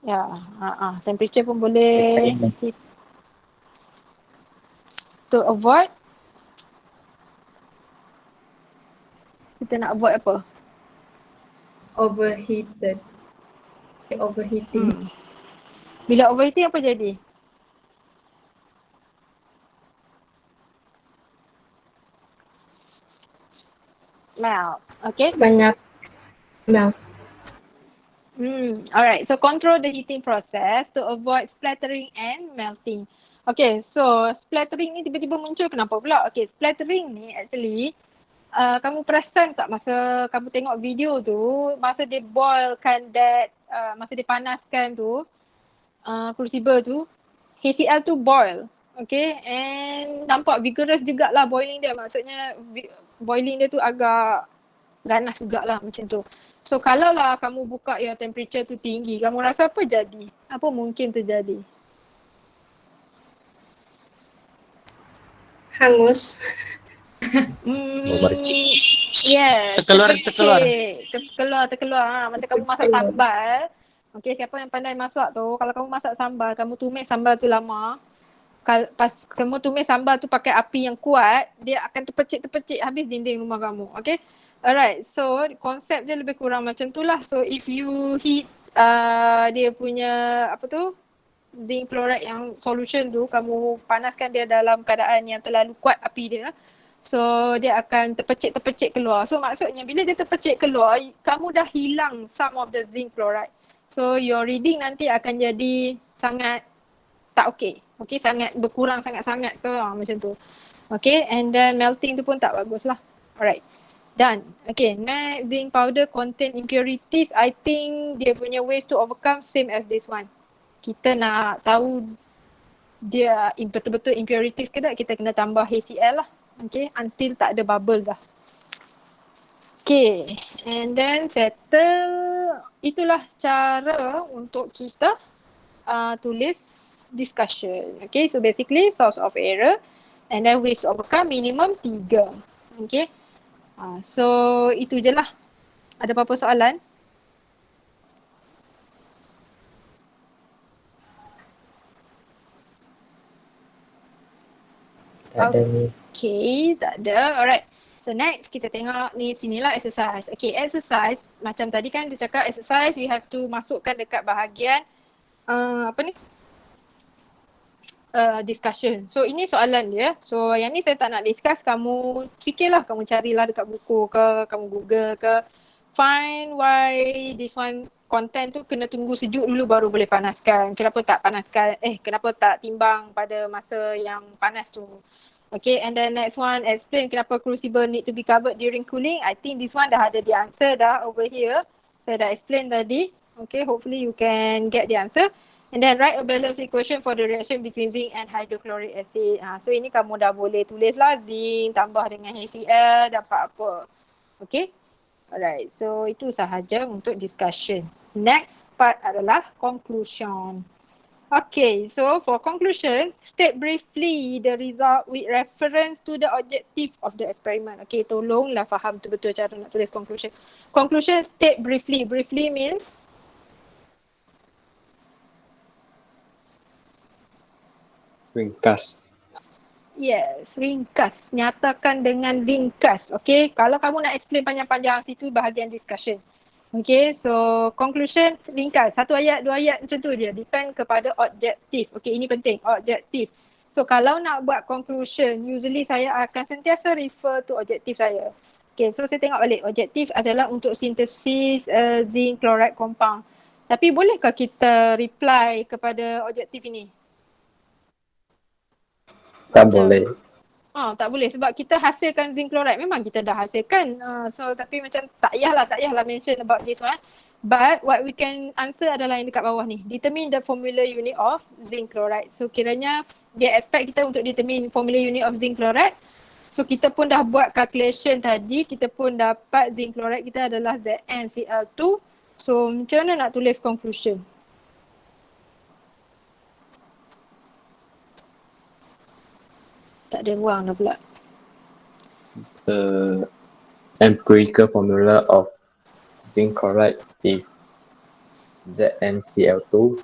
Ya, temperature pun boleh. To avoid, kita nak avoid apa? Overheating. Bila overheating apa jadi? Melt. Okay. Banyak melt. Alright, so control the heating process to avoid splattering and melting. Okay, so splattering ni tiba-tiba muncul kenapa pula? Okay, splattering ni actually kamu perasan tak masa kamu tengok video tu, masa dia boilkan masa dia panaskan tu, crucible tu, HCl tu boil. Okay, and nampak vigorous jugalah boiling dia. Maksudnya boiling dia tu agak ganas jugalah macam tu. So kalau lah kamu buka your temperature tu tinggi, kamu rasa apa jadi? Apa mungkin terjadi? Hangus. Memercik. Yes. Terkeluar. Terkeluar. Macam kamu masak sambal. Okay, siapa yang pandai masak tu, kalau kamu masak sambal, kamu tumis sambal tu lama. Pas kamu tumis sambal tu pakai api yang kuat, dia akan terpecik habis dinding rumah kamu. Okay. Alright, so konsep dia lebih kurang macam tu lah. So if you heat dia punya apa tu, zinc chloride yang solution tu, kamu panaskan dia dalam keadaan yang terlalu kuat api dia, so dia akan terpecik keluar. So maksudnya bila dia terpecik keluar, kamu dah hilang some of the zinc chloride. So your reading nanti akan jadi sangat tak okay. Okay, sangat berkurang sangat-sangat ke macam tu. Okay, and then melting tu pun tak bagus lah. Alright. Done. Okay, next, zinc powder contain impurities. I think dia punya ways to overcome same as this one. Kita nak tahu dia betul-betul impurities ke tak, kita kena tambah HCl lah. Okay, until tak ada bubble dah. Okay, and then settle. Itulah cara untuk kita tulis discussion. Okay, so basically source of error and then ways to overcome minimum 3. Okay. So itu je lah. Ada apa-apa soalan? Tak ada ni. Okay, tak ada. Alright. So next kita tengok ni, sinilah exercise. Okay, exercise macam tadi kan dia cakap exercise we have to masukkan dekat bahagian apa ni? Discussion. So ini soalan dia. So yang ni saya tak nak discuss, kamu fikirlah, kamu carilah dekat buku ke, kamu Google ke. Find why this one content tu kena tunggu sejuk dulu baru boleh panaskan. Kenapa tak panaskan, kenapa tak timbang pada masa yang panas tu. Okay, and then next one, explain kenapa crucible need to be covered during cooling. I think this one dah ada the answer dah over here. Saya dah explain tadi. Okay, hopefully you can get the answer. And then write a balance equation for the reaction between zinc and hydrochloric acid. So ini kamu dah boleh tulis lah, zinc tambah dengan HCl dapat apa. Okay. Alright, so itu sahaja untuk discussion. Next part adalah conclusion. Okay, so for conclusion, state briefly the result with reference to the objective of the experiment. Okay, tolonglah faham betul-betul cara nak tulis conclusion. Conclusion, state briefly. Briefly means Ringkas. yes, ringkas. Nyatakan dengan ringkas. Okay, kalau kamu nak explain panjang-panjang, situ bahagian discussion. Okay, so conclusion ringkas. 1 ayat, 2 ayat macam tu je. Depend kepada objektif. Okay, ini penting. Objektif. So kalau nak buat conclusion, usually saya akan sentiasa refer to objektif saya. Okay, so saya tengok balik. Objektif adalah untuk sintesis zinc chloride compound. Tapi bolehkah kita reply kepada objektif ini? Tak boleh. Tak boleh sebab kita hasilkan zinc chloride. Memang kita dah hasilkan. So tapi macam tak payahlah mention about this one. But what we can answer adalah yang dekat bawah ni. Determine the formula unit of zinc chloride. So kiranya dia expect kita untuk determine formula unit of zinc chloride. So kita pun dah buat calculation tadi. Kita pun dapat zinc chloride kita adalah ZnCl2. So macam mana nak tulis conclusion? Tak ada ruang dah pula. The empirical formula of zinc chloride is ZnCl2.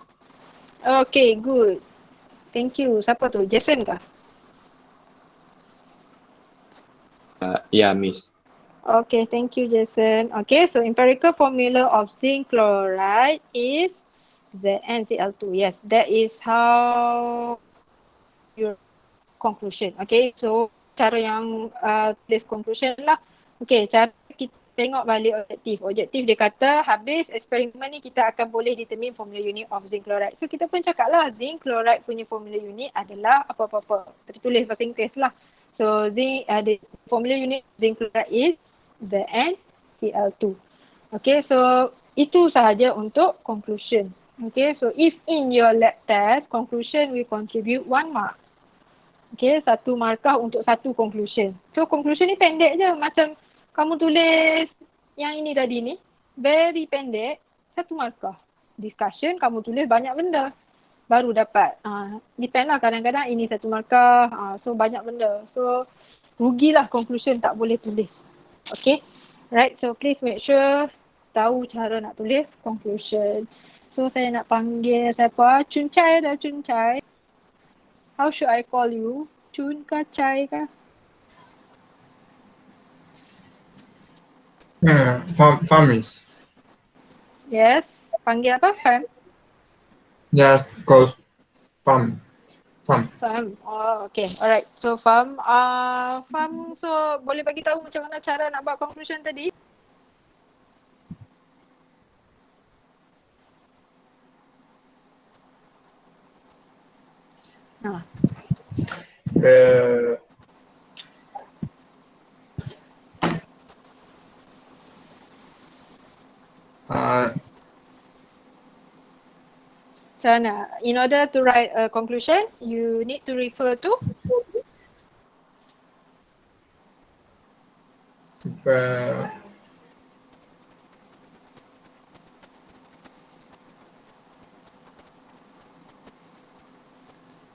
Okay, good. Thank you. Siapa tu? Jason kah? Yeah, miss. Okay, thank you Jason. Okay, so empirical formula of zinc chloride is ZnCl2. Yes, that is how your conclusion. Okay, so cara yang tulis conclusion lah. Okay, cara kita tengok balik objektif. Objektif dia kata habis eksperimen ni kita akan boleh determine formula unit of zinc chloride. So kita pun cakap lah zinc chloride punya formula unit adalah apa-apa. Kita tulis bahasa Inggeris lah. So zinc the formula unit zinc chloride is ZnCl2. Okay, so itu sahaja untuk conclusion. Okay, so if in your lab test, conclusion will contribute 1 mark. Okay, 1 markah untuk 1 conclusion. So conclusion ni pendek je. Macam kamu tulis yang ini tadi ni. Very pendek, 1 markah. Discussion kamu tulis banyak benda. Baru dapat. Depend lah, kadang-kadang ini 1 markah. So banyak benda. So rugilah conclusion tak boleh tulis. Okay. Right, so please make sure tahu cara nak tulis conclusion. So saya nak panggil siapa? Chun Chai dah, Chun Chai. How should I call you? Chun ke Chai ke? Farmers. Yes. Panggil apa? Fam? Just call farm. Fam. Oh, okay. Alright. So, Fam, so boleh bagi tahu macam mana cara nak buat conclusion tadi? Ha. Uh, uh, Macam mana? In order to write a conclusion, you need to refer to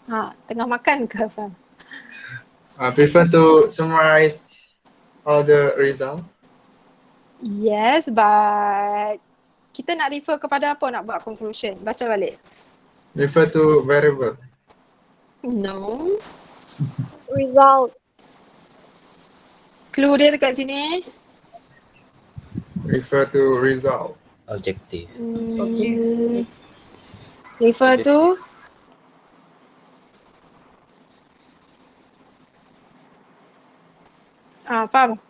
uh, tengah makan ke, Fam? prefer to summarize all the result. Yes, but kita nak refer kepada apa nak buat conclusion? Baca balik. Refer to variable. No. Result. Clue dia dekat sini. Refer to result. Objective. Refer to faham?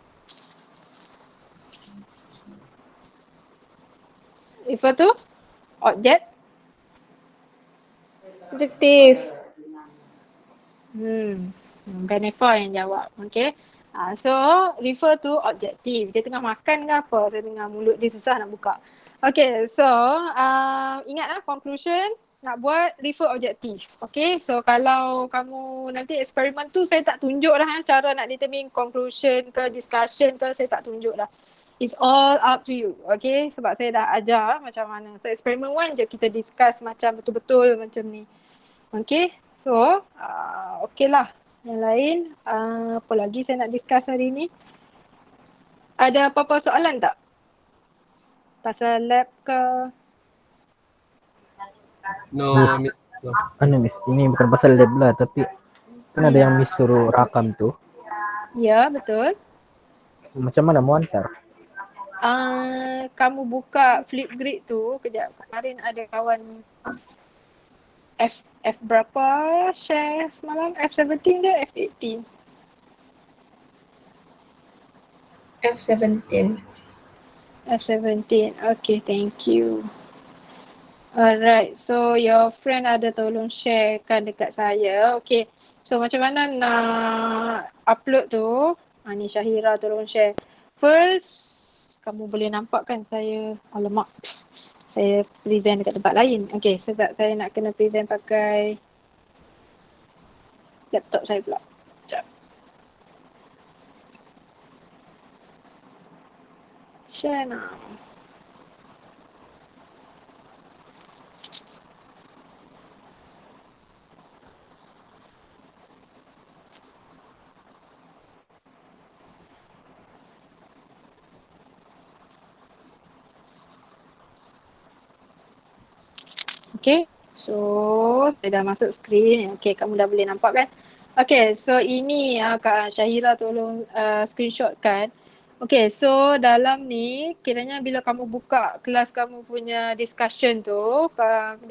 Refer to object. Objective. Benefit yang jawab. Okay. So refer to objective. Dia tengah makan ke apa? Dia tengah mulut dia susah nak buka. Okay. So ingatlah conclusion nak buat refer objektif. Okay. So kalau kamu nanti eksperimen tu saya tak tunjuk dah cara nak determine conclusion ke discussion ke, saya tak tunjuk dah. It's all up to you. Okay. Sebab saya dah ajar macam mana. So eksperimen 1 je kita discuss macam betul-betul macam ni. Okay. So okay lah. Yang lain, apa lagi saya nak discuss hari ni? Ada apa-apa soalan tak? Pasal lab ke? No, Miss. No. Miss, ini bukan pasal lab lah, tapi kan ada yang Miss suruh rakam tu. Ya, betul. Macam mana mau hantar? Kamu buka Flipgrid tu, kejap. Kemarin ada kawan F berapa share semalam? F17 ke F18? F17. F17. Okay, thank you. Alright, so your friend ada tolong sharekan dekat saya. Okay, so macam mana nak upload tu? Ni Syahira tolong share. First, kamu boleh nampak kan saya, alamak, saya present dekat tempat lain. Okay, sebab saya nak kena present pakai laptop saya pula. Sekejap. Share now. Okay, so saya dah masuk skrin. Okay, kamu dah boleh nampak kan? Okay, so ini Kak Syahira tolong screenshot kan. Okay, so dalam ni kiranya bila kamu buka kelas kamu punya discussion tu,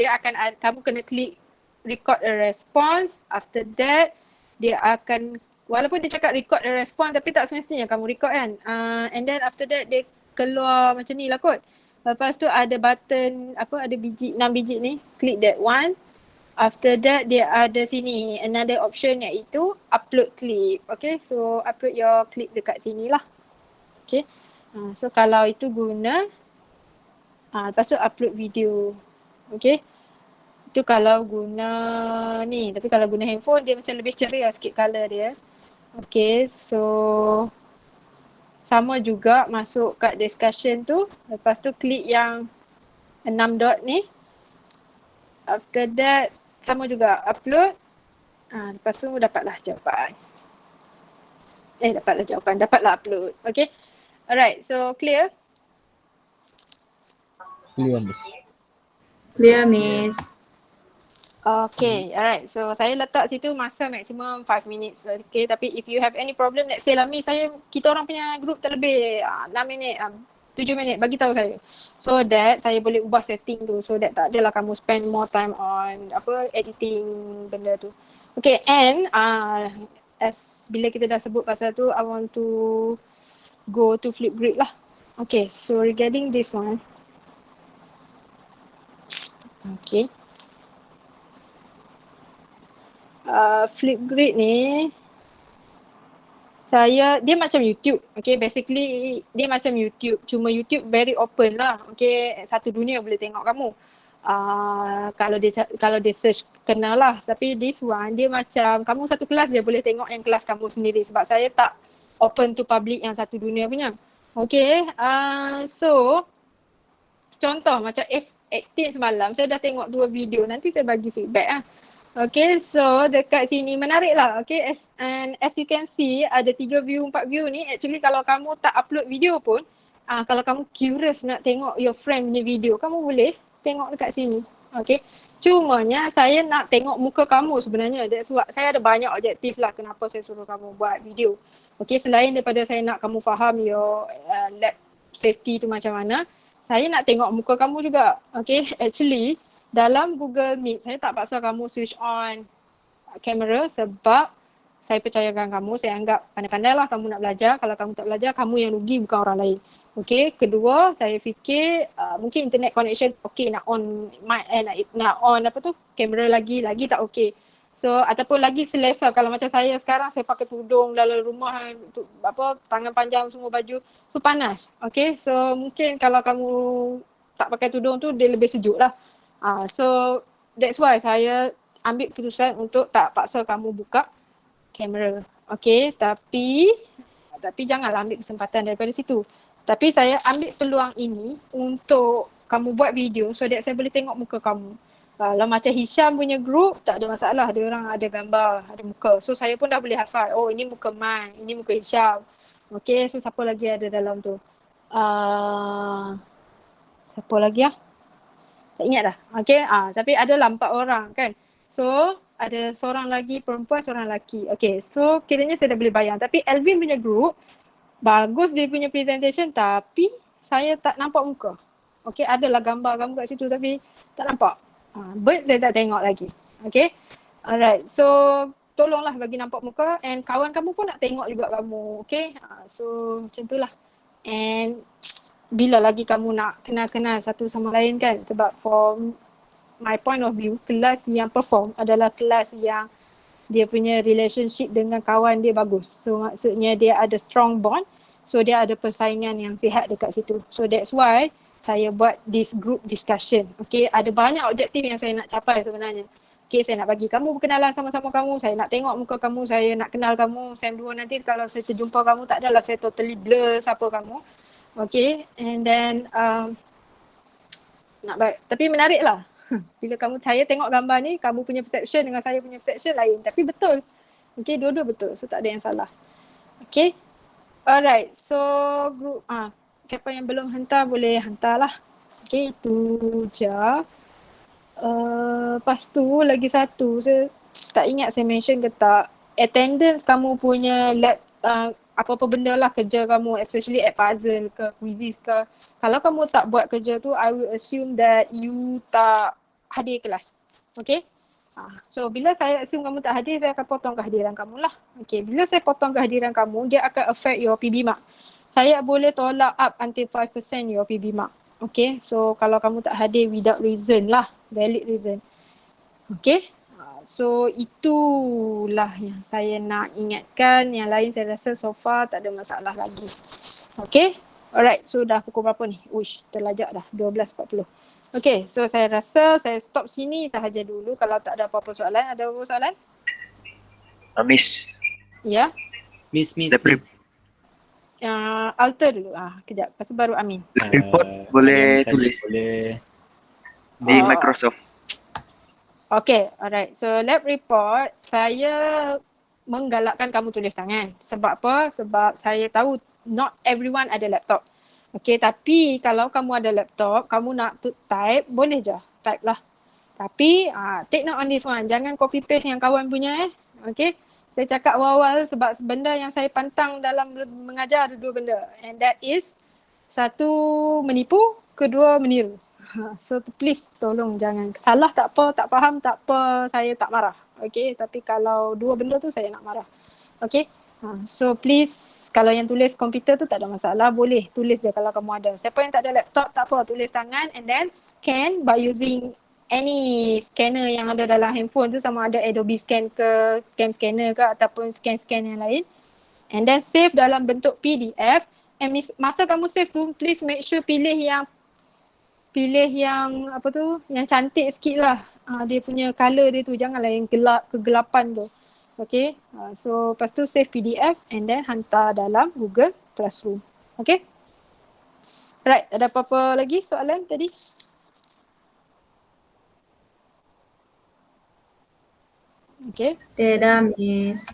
dia akan, kamu kena klik record a response. After that, dia akan, walaupun dia cakap record a response tapi tak semestinya kamu record kan. And then after that dia keluar macam ni lah kot. Lepas tu ada button, ada biji, 6 biji ni, click that one. After that dia ada sini another option iaitu upload clip. Okay, so upload your clip dekat sini lah. Okay, so kalau itu guna, lepas tu upload video. Okay, itu kalau guna ni, tapi kalau guna handphone dia macam lebih ceria sikit colour dia. Okay, so sama juga masuk kat discussion tu. Lepas tu klik yang 6 dot ni. After that sama juga upload. Lepas tu dapatlah jawapan. Dapatlah upload. Okay. Alright, so clear? Clear, Miss. Clear, Miss. Okay, alright. So saya letak situ masa maksimum 5 minutes. Okay, tapi if you have any problem, let's say lah kita orang punya group terlebih 6 minit, 7 minit, bagi tahu saya. So that saya boleh ubah setting tu. So that tak adalah kamu spend more time on editing benda tu. Okay, and as bila kita dah sebut pasal tu, I want to go to Flipgrid lah. Okay, so regarding this one. Okay. Flipgrid ni dia macam YouTube. Okay, basically dia macam YouTube, cuma YouTube very open lah. Okay, satu dunia boleh tengok kamu. Kalau dia search kenal lah. Tapi this one dia macam kamu satu kelas je boleh tengok yang kelas kamu sendiri, sebab saya tak open to public yang satu dunia punya. Okay, so contoh macam F18 semalam saya dah tengok 2 video, nanti saya bagi feedback lah. Okay, so dekat sini menarik lah. Okay, and as you can see ada 3 view, 4 view ni. Actually kalau kamu tak upload video pun, kalau kamu curious nak tengok your friend punya video, kamu boleh tengok dekat sini. Okay, cumanya saya nak tengok muka kamu sebenarnya. That's what, saya ada banyak objektif lah kenapa saya suruh kamu buat video. Okay, selain daripada saya nak kamu faham your lab safety tu macam mana, saya nak tengok muka kamu juga. Okay, actually dalam Google Meet, saya tak paksa kamu switch on kamera sebab saya percayakan kamu, saya anggap pandai-pandai lah kamu nak belajar. Kalau kamu tak belajar, kamu yang rugi, bukan orang lain. Okay, kedua, saya fikir mungkin internet connection okay, nak on mic, nak on kamera lagi tak okay. So, ataupun lagi selesa kalau macam saya sekarang, saya pakai tudung dalam rumah, tangan panjang semua baju, so panas. Okay, so mungkin kalau kamu tak pakai tudung tu, dia lebih sejuk lah. So that's why saya ambil keputusan untuk tak paksa kamu buka kamera. Okay, tapi janganlah ambil kesempatan daripada situ. Tapi saya ambil peluang ini untuk kamu buat video so that saya boleh tengok muka kamu. Kalau macam Hisham punya group, tak ada masalah. Dia orang ada gambar, ada muka. So saya pun dah boleh hafal. Oh, ini muka Man, ini muka Hisham. Okay, so siapa lagi ada dalam tu? Siapa lagi lah? Tak ingat dah. Okay, tapi adalah 4 orang kan. So, ada seorang lagi perempuan, seorang lelaki. Okay, so kiranya saya dah boleh bayang. Tapi Alvin punya group, bagus dia punya presentation tapi saya tak nampak muka. Okay, adalah gambar kamu kat situ tapi tak nampak. Bird saya tak tengok lagi. Okay, alright. So, tolonglah bagi nampak muka and kawan kamu pun nak tengok juga kamu. Okay, so macam tu lah. And bila lagi kamu nak kenal-kenal satu sama lain kan, sebab from my point of view, kelas yang perform adalah kelas yang dia punya relationship dengan kawan dia bagus. So maksudnya dia ada strong bond, so dia ada persaingan yang sihat dekat situ. So that's why saya buat this group discussion. Okay, ada banyak objektif yang saya nak capai sebenarnya. Okay, saya nak bagi kamu berkenalan sama-sama kamu, saya nak tengok muka kamu, saya nak kenal kamu. Sem 2 nanti kalau saya terjumpa kamu, tak adalah saya totally blur siapa kamu. Okay, and then tapi menarik lah. Bila saya tengok gambar ni, kamu punya perception dengan saya punya perception lain. Tapi betul. Okay, dua-dua betul. So tak ada yang salah. Okay. Alright, so group, siapa yang belum hantar boleh hantar lah. Okay, itu je. Lepas tu lagi satu, saya tak ingat saya mention ke tak. Attendance kamu punya lab, apa-apa benda lah kerja kamu, especially at puzzle ke quizzes ke, kalau kamu tak buat kerja tu, I will assume that you tak hadir kelas. Okay, so bila saya assume kamu tak hadir, saya akan potong kehadiran kamu lah. Okay, bila saya potong kehadiran kamu, dia akan affect your PB mark. Saya boleh tolak up until 5% your PB mark. Okay, so kalau kamu tak hadir without reason lah, valid reason. Okay, so itulah yang saya nak ingatkan. Yang lain saya rasa so far tak ada masalah lagi. Okay, alright, so dah pukul berapa ni? Uish, terlajak dah 12.40. Okay, so saya rasa saya stop sini sahaja dulu. Kalau tak ada apa-apa soalan, ada apa-apa soalan? Miss. Ya, Miss. alter dulu. Kejap, lepas tu baru Amin. Report boleh tulis di Microsoft. Okay, alright. So lab report, saya menggalakkan kamu tulis tangan. Sebab apa? Sebab saya tahu not everyone ada laptop. Okay, tapi kalau kamu ada laptop, kamu nak type, boleh je. Type lah. Tapi take note on this one. Jangan copy paste yang kawan punya Okay. Saya cakap awal-awal sebab benda yang saya pantang dalam mengajar ada 2 benda. And that is, satu menipu, kedua meniru. So please tolong jangan. Salah tak apa, tak faham tak apa, saya tak marah. Okay. Tapi kalau 2 benda tu saya nak marah. Okay. So please, kalau yang tulis komputer tu tak ada masalah, boleh tulis je kalau kamu ada. Siapa yang tak ada laptop tak apa, tulis tangan and then scan by using any scanner yang ada dalam handphone tu, sama ada Adobe Scan ke, Scan Scanner ke ataupun scan-scan yang lain. And then save dalam bentuk PDF. And masa kamu save tu, please make sure pilih yang apa tu, yang cantik sikit lah. Dia punya colour dia tu, janganlah yang gelap, kegelapan tu. Okay, so lepas tu save PDF and then hantar dalam Google Classroom. Okay. Right, ada apa-apa lagi soalan tadi? Okay. Tidak, Miss.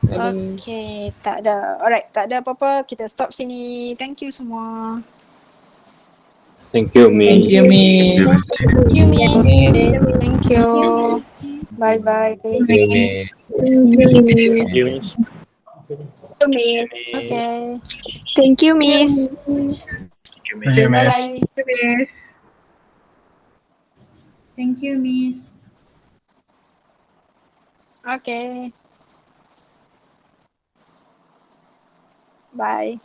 Okay, tak ada. Alright, tak ada apa-apa. Kita stop sini. Thank you semua. Thank you, Thank Miss. you, Miss. Thank you, Miss. Thank you. Bye-bye. Thank you, Miss. Thank you, Miss. Okay. Thank you, Miss. Thank you, Miss. Bye-bye. Thank you, Miss. Okay. Bye.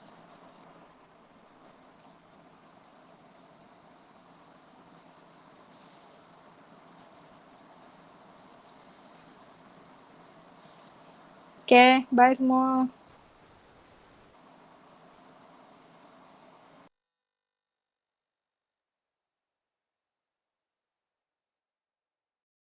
Okay, bye semua.